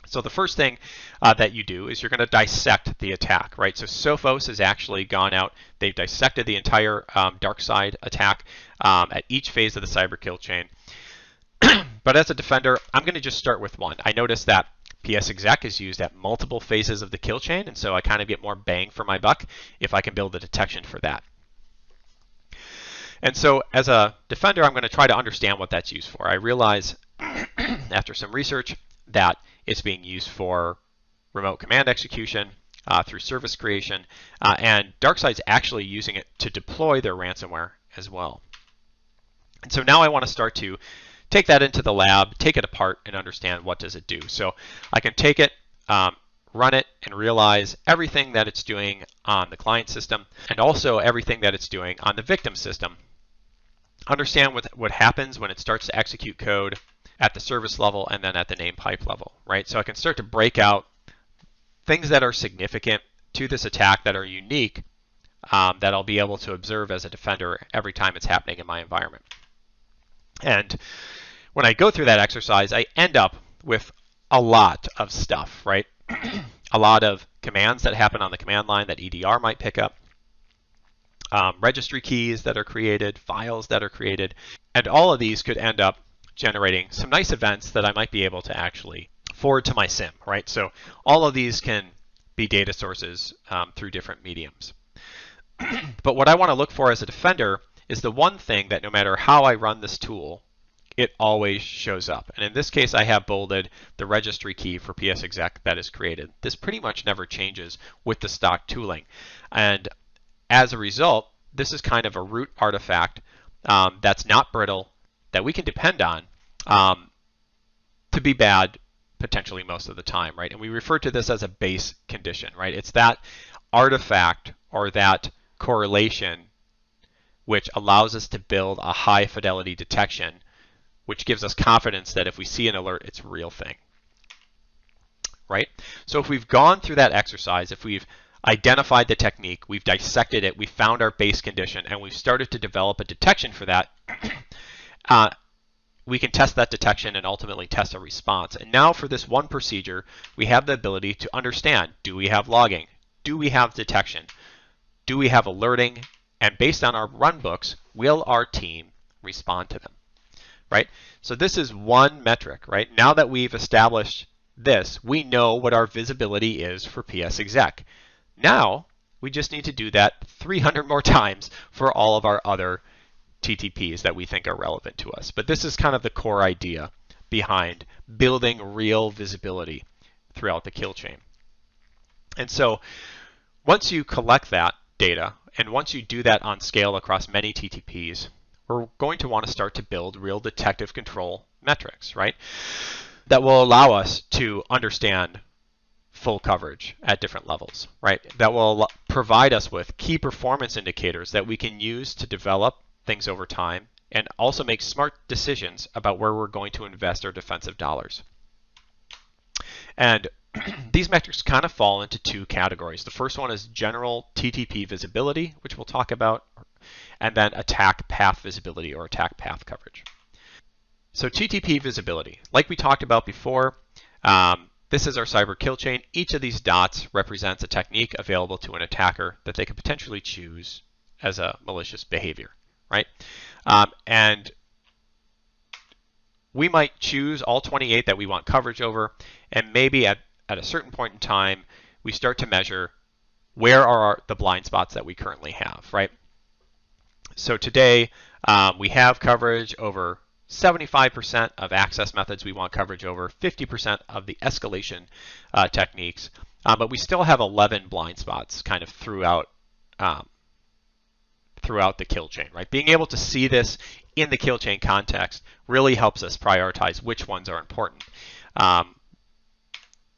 So the first thing that you do is you're going to dissect the attack, right? So Sophos has actually gone out, they've dissected the entire DarkSide attack at each phase of the cyber kill chain. But as a defender, I'm going to just start with one. I noticed that PSExec is used at multiple phases of the kill chain, and so I kind of get more bang for my buck if I can build a detection for that. And so as a defender, I'm going to try to understand what that's used for. I realize after some research that it's being used for remote command execution through service creation, and DarkSide's actually using it to deploy their ransomware as well. And so now I want to start to take that into the lab, take it apart, and understand what does it do. So I can take it, run it, and realize everything that it's doing on the client system and also everything that it's doing on the victim system. Understand what happens when it starts to execute code at the service level and then at the name pipe level, right? So I can start to break out things that are significant to this attack that are unique that I'll be able to observe as a defender every time it's happening in my environment. And when I go through that exercise, I end up with a lot of stuff, right? A lot of commands that happen on the command line that EDR might pick up, registry keys that are created, files that are created, and all of these could end up generating some nice events that I might be able to actually forward to my SIM, right? So all of these can be data sources through different mediums. But what I want to look for as a defender is the one thing that no matter how I run this tool, it always shows up. And in this case, I have bolded the registry key for PSExec that is created. This pretty much never changes with the stock tooling. And as a result, this is kind of a root artifact that's not brittle, that we can depend on to be bad potentially most of the time, right? And we refer to this as a base condition, right? It's that artifact or that correlation which allows us to build a high fidelity detection, which gives us confidence that if we see an alert, it's a real thing, right? So if we've gone through that exercise, if we've identified the technique, we've dissected it, we found our base condition, and we've started to develop a detection for that, we can test that detection and ultimately test a response. And now for this one procedure, we have the ability to understand, do we have logging? Do we have detection? Do we have alerting? And based on our run books, will our team respond to them, right? So this is one metric, right? Now that we've established this, we know what our visibility is for PS exec. Now, we just need to do that 300 more times for all of our other TTPs that we think are relevant to us. But this is kind of the core idea behind building real visibility throughout the kill chain. And so once you collect that data, and once you do that on scale across many TTPs, we're going to want to start to build real detective control metrics, right? That will allow us to understand full coverage at different levels, right? That will provide us with key performance indicators that we can use to develop things over time and also make smart decisions about where we're going to invest our defensive dollars. And these metrics kind of fall into two categories. The first one is general TTP visibility, which we'll talk about, and then attack path visibility or attack path coverage. So TTP visibility, like we talked about before, this is our cyber kill chain. Each of these dots represents a technique available to an attacker that they could potentially choose as a malicious behavior, right? And we might choose all 28 that we want coverage over, and maybe at a certain point in time, we start to measure where are the blind spots that we currently have, right? So today, we have coverage over 75% of access methods we want coverage over, 50% of the escalation techniques, but we still have 11 blind spots kind of throughout the kill chain, right? Being able to see this in the kill chain context really helps us prioritize which ones are important.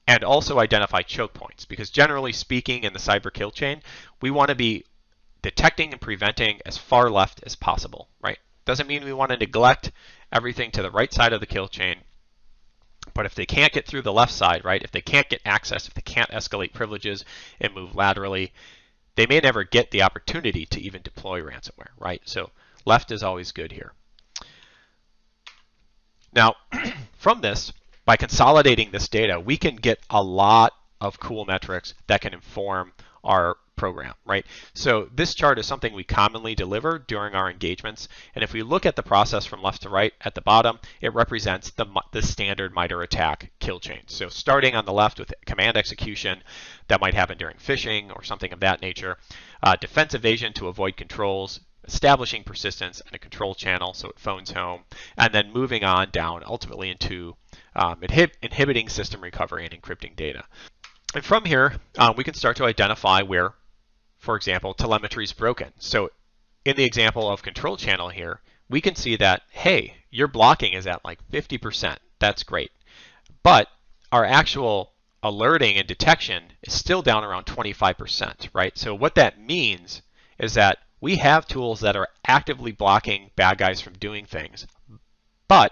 And also identify choke points, because generally speaking in the cyber kill chain, we want to be detecting and preventing as far left as possible, right? Doesn't mean we want to neglect everything to the right side of the kill chain, but if they can't get through the left side, right? If they can't get access, if they can't escalate privileges and move laterally, they may never get the opportunity to even deploy ransomware, right? So left is always good here. Now, from this, by consolidating this data, we can get a lot of cool metrics that can inform our program, right? So this chart is something we commonly deliver during our engagements. And if we look at the process from left to right at the bottom, it represents the standard MITRE attack kill chain. So starting on the left with command execution that might happen during phishing or something of that nature, defense evasion to avoid controls, establishing persistence and a control channel so it phones home, and then moving on down ultimately into inhibiting system recovery and encrypting data. And from here, we can start to identify where, for example, telemetry is broken. So in the example of control channel here, we can see that, hey, your blocking is at like 50%. That's great. But our actual alerting and detection is still down around 25%, right? So what that means is that we have tools that are actively blocking bad guys from doing things, but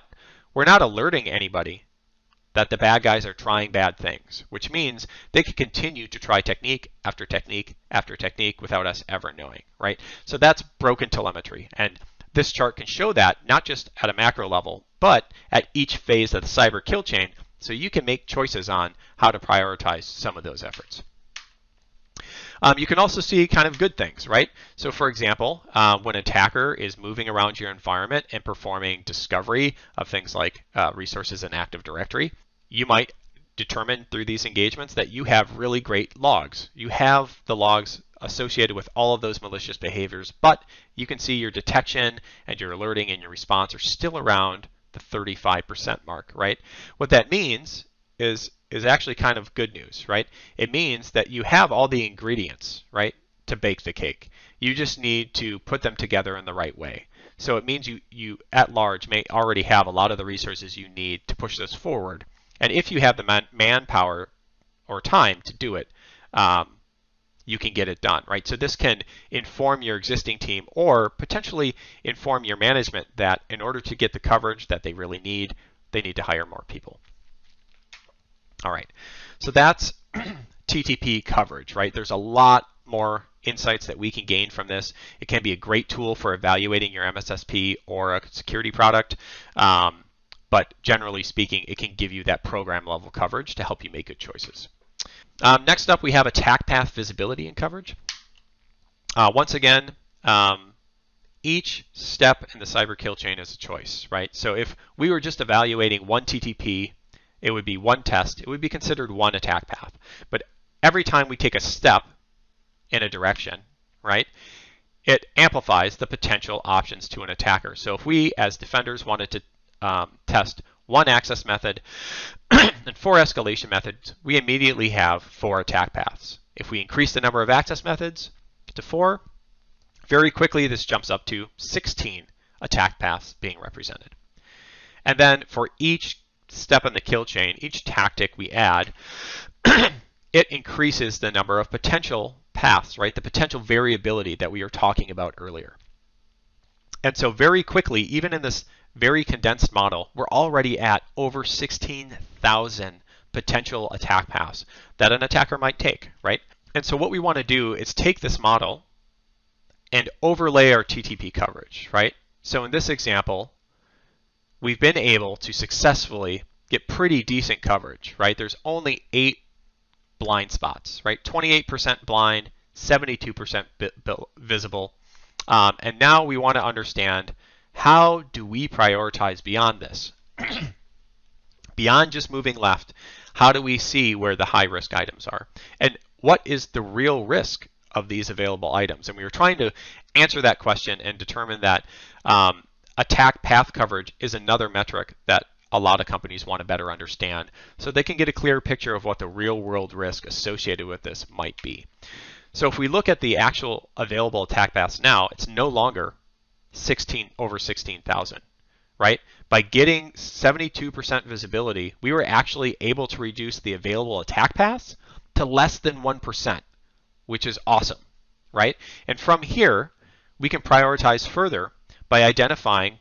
we're not alerting anybody that the bad guys are trying bad things, which means they can continue to try technique after technique after technique without us ever knowing, right? So that's broken telemetry. And this chart can show that not just at a macro level, but at each phase of the cyber kill chain, so you can make choices on how to prioritize some of those efforts. You can also see kind of good things, right? So for example, when an attacker is moving around your environment and performing discovery of things like resources in Active Directory, you might determine through these engagements that you have really great logs. You have the logs associated with all of those malicious behaviors, but you can see your detection and your alerting and your response are still around the 35% mark, right? What that means is actually kind of good news, right? It means that you have all the ingredients, right, to bake the cake. You just need to put them together in the right way. So it means you at large may already have a lot of the resources you need to push this forward And if you have the manpower or time to do it, you can get it done, right? So this can inform your existing team or potentially inform your management that in order to get the coverage that they really need, they need to hire more people. All right, so that's TTP coverage, right? There's a lot more insights that we can gain from this. It can be a great tool for evaluating your MSSP or a security product, but generally speaking, it can give you that program level coverage to help you make good choices. Next up, we have attack path visibility and coverage. Once again, each step in the cyber kill chain is a choice, right? So if we were just evaluating one TTP, it would be one test. It would be considered one attack path. But every time we take a step in a direction, right, it amplifies the potential options to an attacker. So if we, as defenders, wanted to test one access method and 4 escalation methods, we immediately have 4 attack paths. If we increase the number of access methods to 4, very quickly this jumps up to 16 attack paths being represented. And then for each step in the kill chain, each tactic we add, it increases the number of potential paths, right? The potential variability that we were talking about earlier. And so very quickly, even in this very condensed model, we're already at over 16,000 potential attack paths that an attacker might take, right? And so what we want to do is take this model and overlay our TTP coverage, right? So in this example, we've been able to successfully get pretty decent coverage, right? There's only 8 blind spots, right? 28% blind, 72% visible. And now we want to understand, how do we prioritize beyond this? Beyond just moving left, how do we see where the high risk items are? And what is the real risk of these available items? And we were trying to answer that question and determine that attack path coverage is another metric that a lot of companies want to better understand so they can get a clear picture of what the real world risk associated with this might be. So if we look at the actual available attack paths now, it's no longer over 16,000, right? By getting 72% visibility, we were actually able to reduce the available attack paths to less than 1%, which is awesome, right? And from here, we can prioritize further by identifying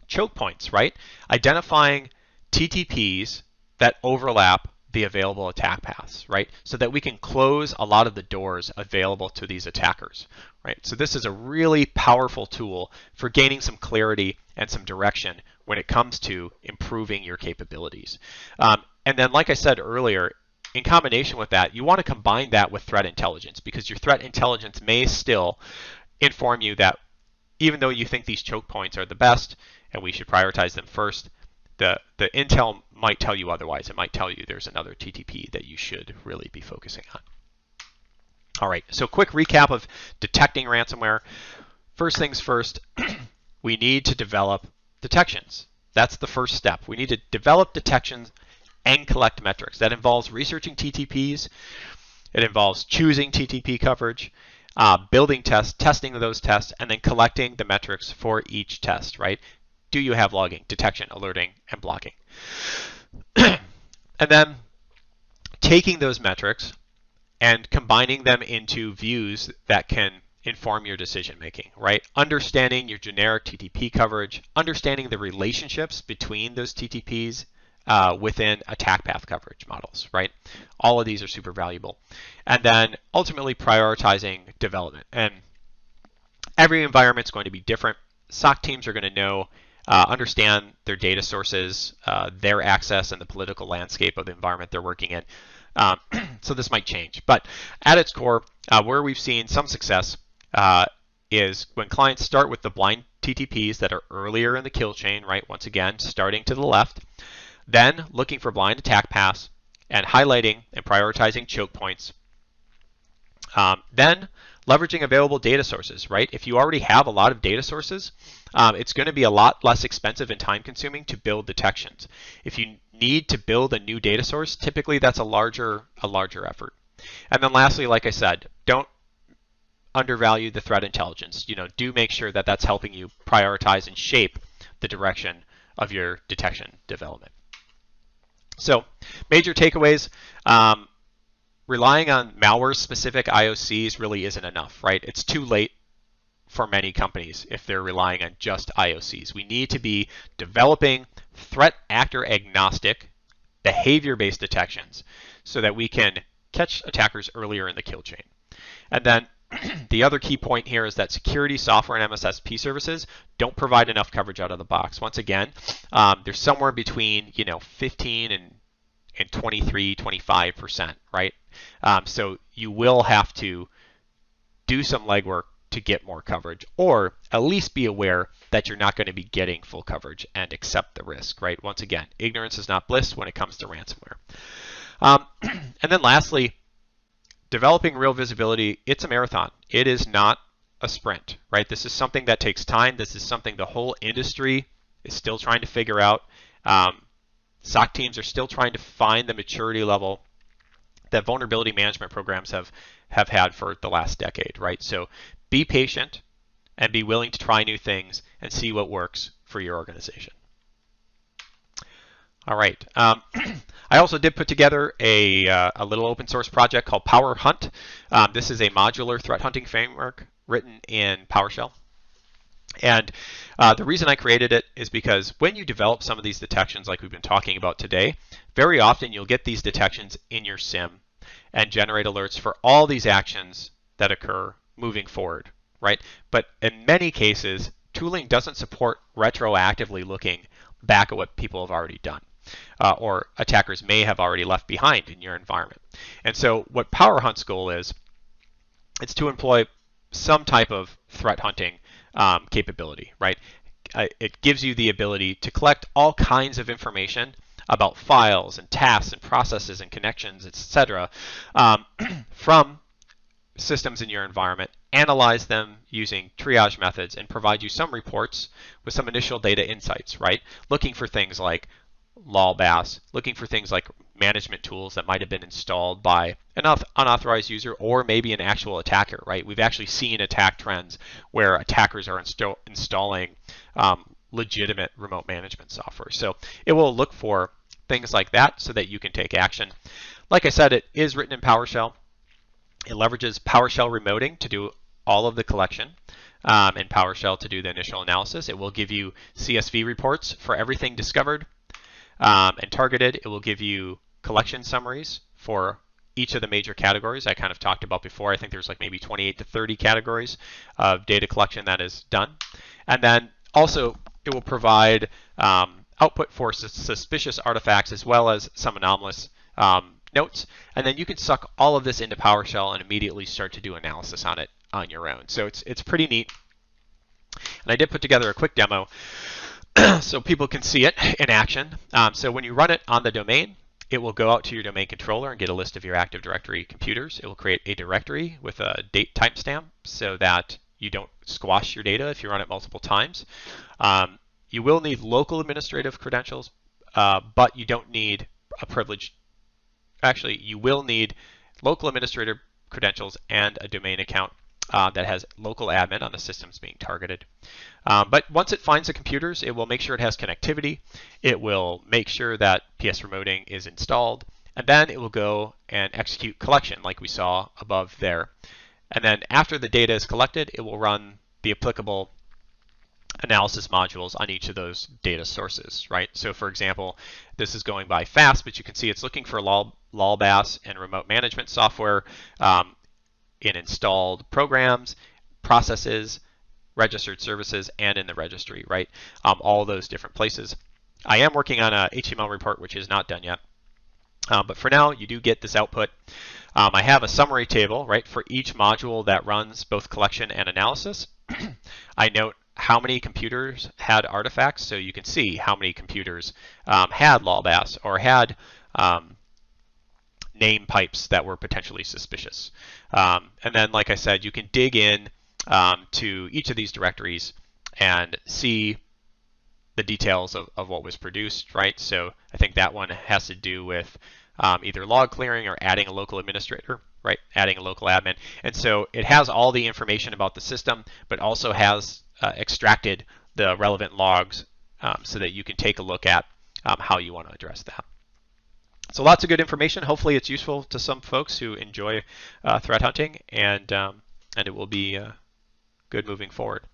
choke points, right? Identifying TTPs that overlap the available attack paths, right? So that we can close a lot of the doors available to these attackers, right? So this is a really powerful tool for gaining some clarity and some direction when it comes to improving your capabilities. And then, like I said earlier, in combination with that, you want to combine that with threat intelligence, because your threat intelligence may still inform you that even though you think these choke points are the best and we should prioritize them first, the intel might tell you otherwise. It might tell you there's another TTP that you should really be focusing on. All right, so quick recap of detecting ransomware. First things first, we need to develop detections. That's the first step. We need to develop detections and collect metrics. That involves researching TTPs. It involves choosing TTP coverage, building tests, testing those tests, and then collecting the metrics for each test, right? Do you have logging, detection, alerting, and blocking? And then taking those metrics and combining them into views that can inform your decision making, right? Understanding your generic TTP coverage, understanding the relationships between those TTPs within attack path coverage models, right? All of these are super valuable. And then ultimately prioritizing development. And every environment is going to be different. SOC teams are going to know, understand their data sources, their access, and the political landscape of the environment they're working in. So this might change. But at its core, where we've seen some success is when clients start with the blind TTPs that are earlier in the kill chain, right? Once again, starting to the left, then looking for blind attack paths and highlighting and prioritizing choke points. Then leveraging available data sources, right? If you already have a lot of data sources, it's going to be a lot less expensive and time consuming to build detections. If you need to build a new data source, typically that's a larger effort. And then lastly, like I said, don't undervalue the threat intelligence. Do make sure that that's helping you prioritize and shape the direction of your detection development. So major takeaways, relying on malware-specific IOCs really isn't enough, right? It's too late for many companies if they're relying on just IOCs. We need to be developing threat actor agnostic, behavior-based detections so that we can catch attackers earlier in the kill chain. And then the other key point here is that security software and MSSP services don't provide enough coverage out of the box. Once again, they're somewhere between 15 and 23, 25%, right? So you will have to do some legwork to get more coverage, or at least be aware that you're not going to be getting full coverage and accept the risk, right? Once again, ignorance is not bliss when it comes to ransomware. And then lastly, developing real visibility, it's a marathon. It is not a sprint, right? This is something that takes time. This is something the whole industry is still trying to figure out. SOC teams are still trying to find the maturity level that vulnerability management programs have had for the last decade, right? So be patient and be willing to try new things and see what works for your organization. All right. I also did put together a little open source project called Power Hunt. This is a modular threat hunting framework written in PowerShell. And the reason I created it is because when you develop some of these detections like we've been talking about today, very often you'll get these detections in your SIM and generate alerts for all these actions that occur moving forward, right? But in many cases, tooling doesn't support retroactively looking back at what people have already done, or attackers may have already left behind in your environment. And so what Power Hunt's goal is, it's to employ some type of threat hunting capability, right? It gives you the ability to collect all kinds of information about files and tasks and processes and connections, etc., from systems in your environment, analyze them using triage methods, and provide you some reports with some initial data insights, right? Looking for things like LOLBAS, looking for things like management tools that might have been installed by an unauthorized user or maybe an actual attacker, right? We've actually seen attack trends where attackers are installing legitimate remote management software. So it will look for things like that so that you can take action. Like I said, it is written in PowerShell. It leverages PowerShell remoting to do all of the collection, and PowerShell to do the initial analysis. It will give you CSV reports for everything discovered and targeted. It will give you collection summaries for each of the major categories I kind of talked about before. I think there's like maybe 28 to 30 categories of data collection that is done. And then also it will provide output for suspicious artifacts as well as some anomalous notes. And then you can suck all of this into PowerShell and immediately start to do analysis on it on your own. So it's pretty neat. And I did put together a quick demo so people can see it in action. So when you run it on the domain, it will go out to your domain controller and get a list of your Active Directory computers. It will create a directory with a date timestamp so that you don't squash your data if you run it multiple times. You will need local administrative credentials, but you don't need a privileged. Actually, you will need local administrator credentials and a domain account that has local admin on the systems being targeted. But once it finds the computers, it will make sure it has connectivity. It will make sure that PS remoting is installed, and then it will go and execute collection like we saw above there. And then after the data is collected, it will run the applicable analysis modules on each of those data sources, right? So for example, this is going by fast, but you can see it's looking for LOLBAS and remote management software in installed programs, processes, registered services, and in the registry, right? All those different places. I am working on a HTML report, which is not done yet. But for now, you do get this output. I have a summary table, right, for each module that runs both collection and analysis. I note how many computers had artifacts, so you can see how many computers had LOLBAS or had name pipes that were potentially suspicious. And then, like I said, you can dig in to each of these directories and see the details of what was produced, right? So I think that one has to do with either log clearing or adding a local administrator, right? Adding a local admin. And so it has all the information about the system, but also has extracted the relevant logs so that you can take a look at how you want to address that. So lots of good information. Hopefully it's useful to some folks who enjoy threat hunting, and it will be good moving forward.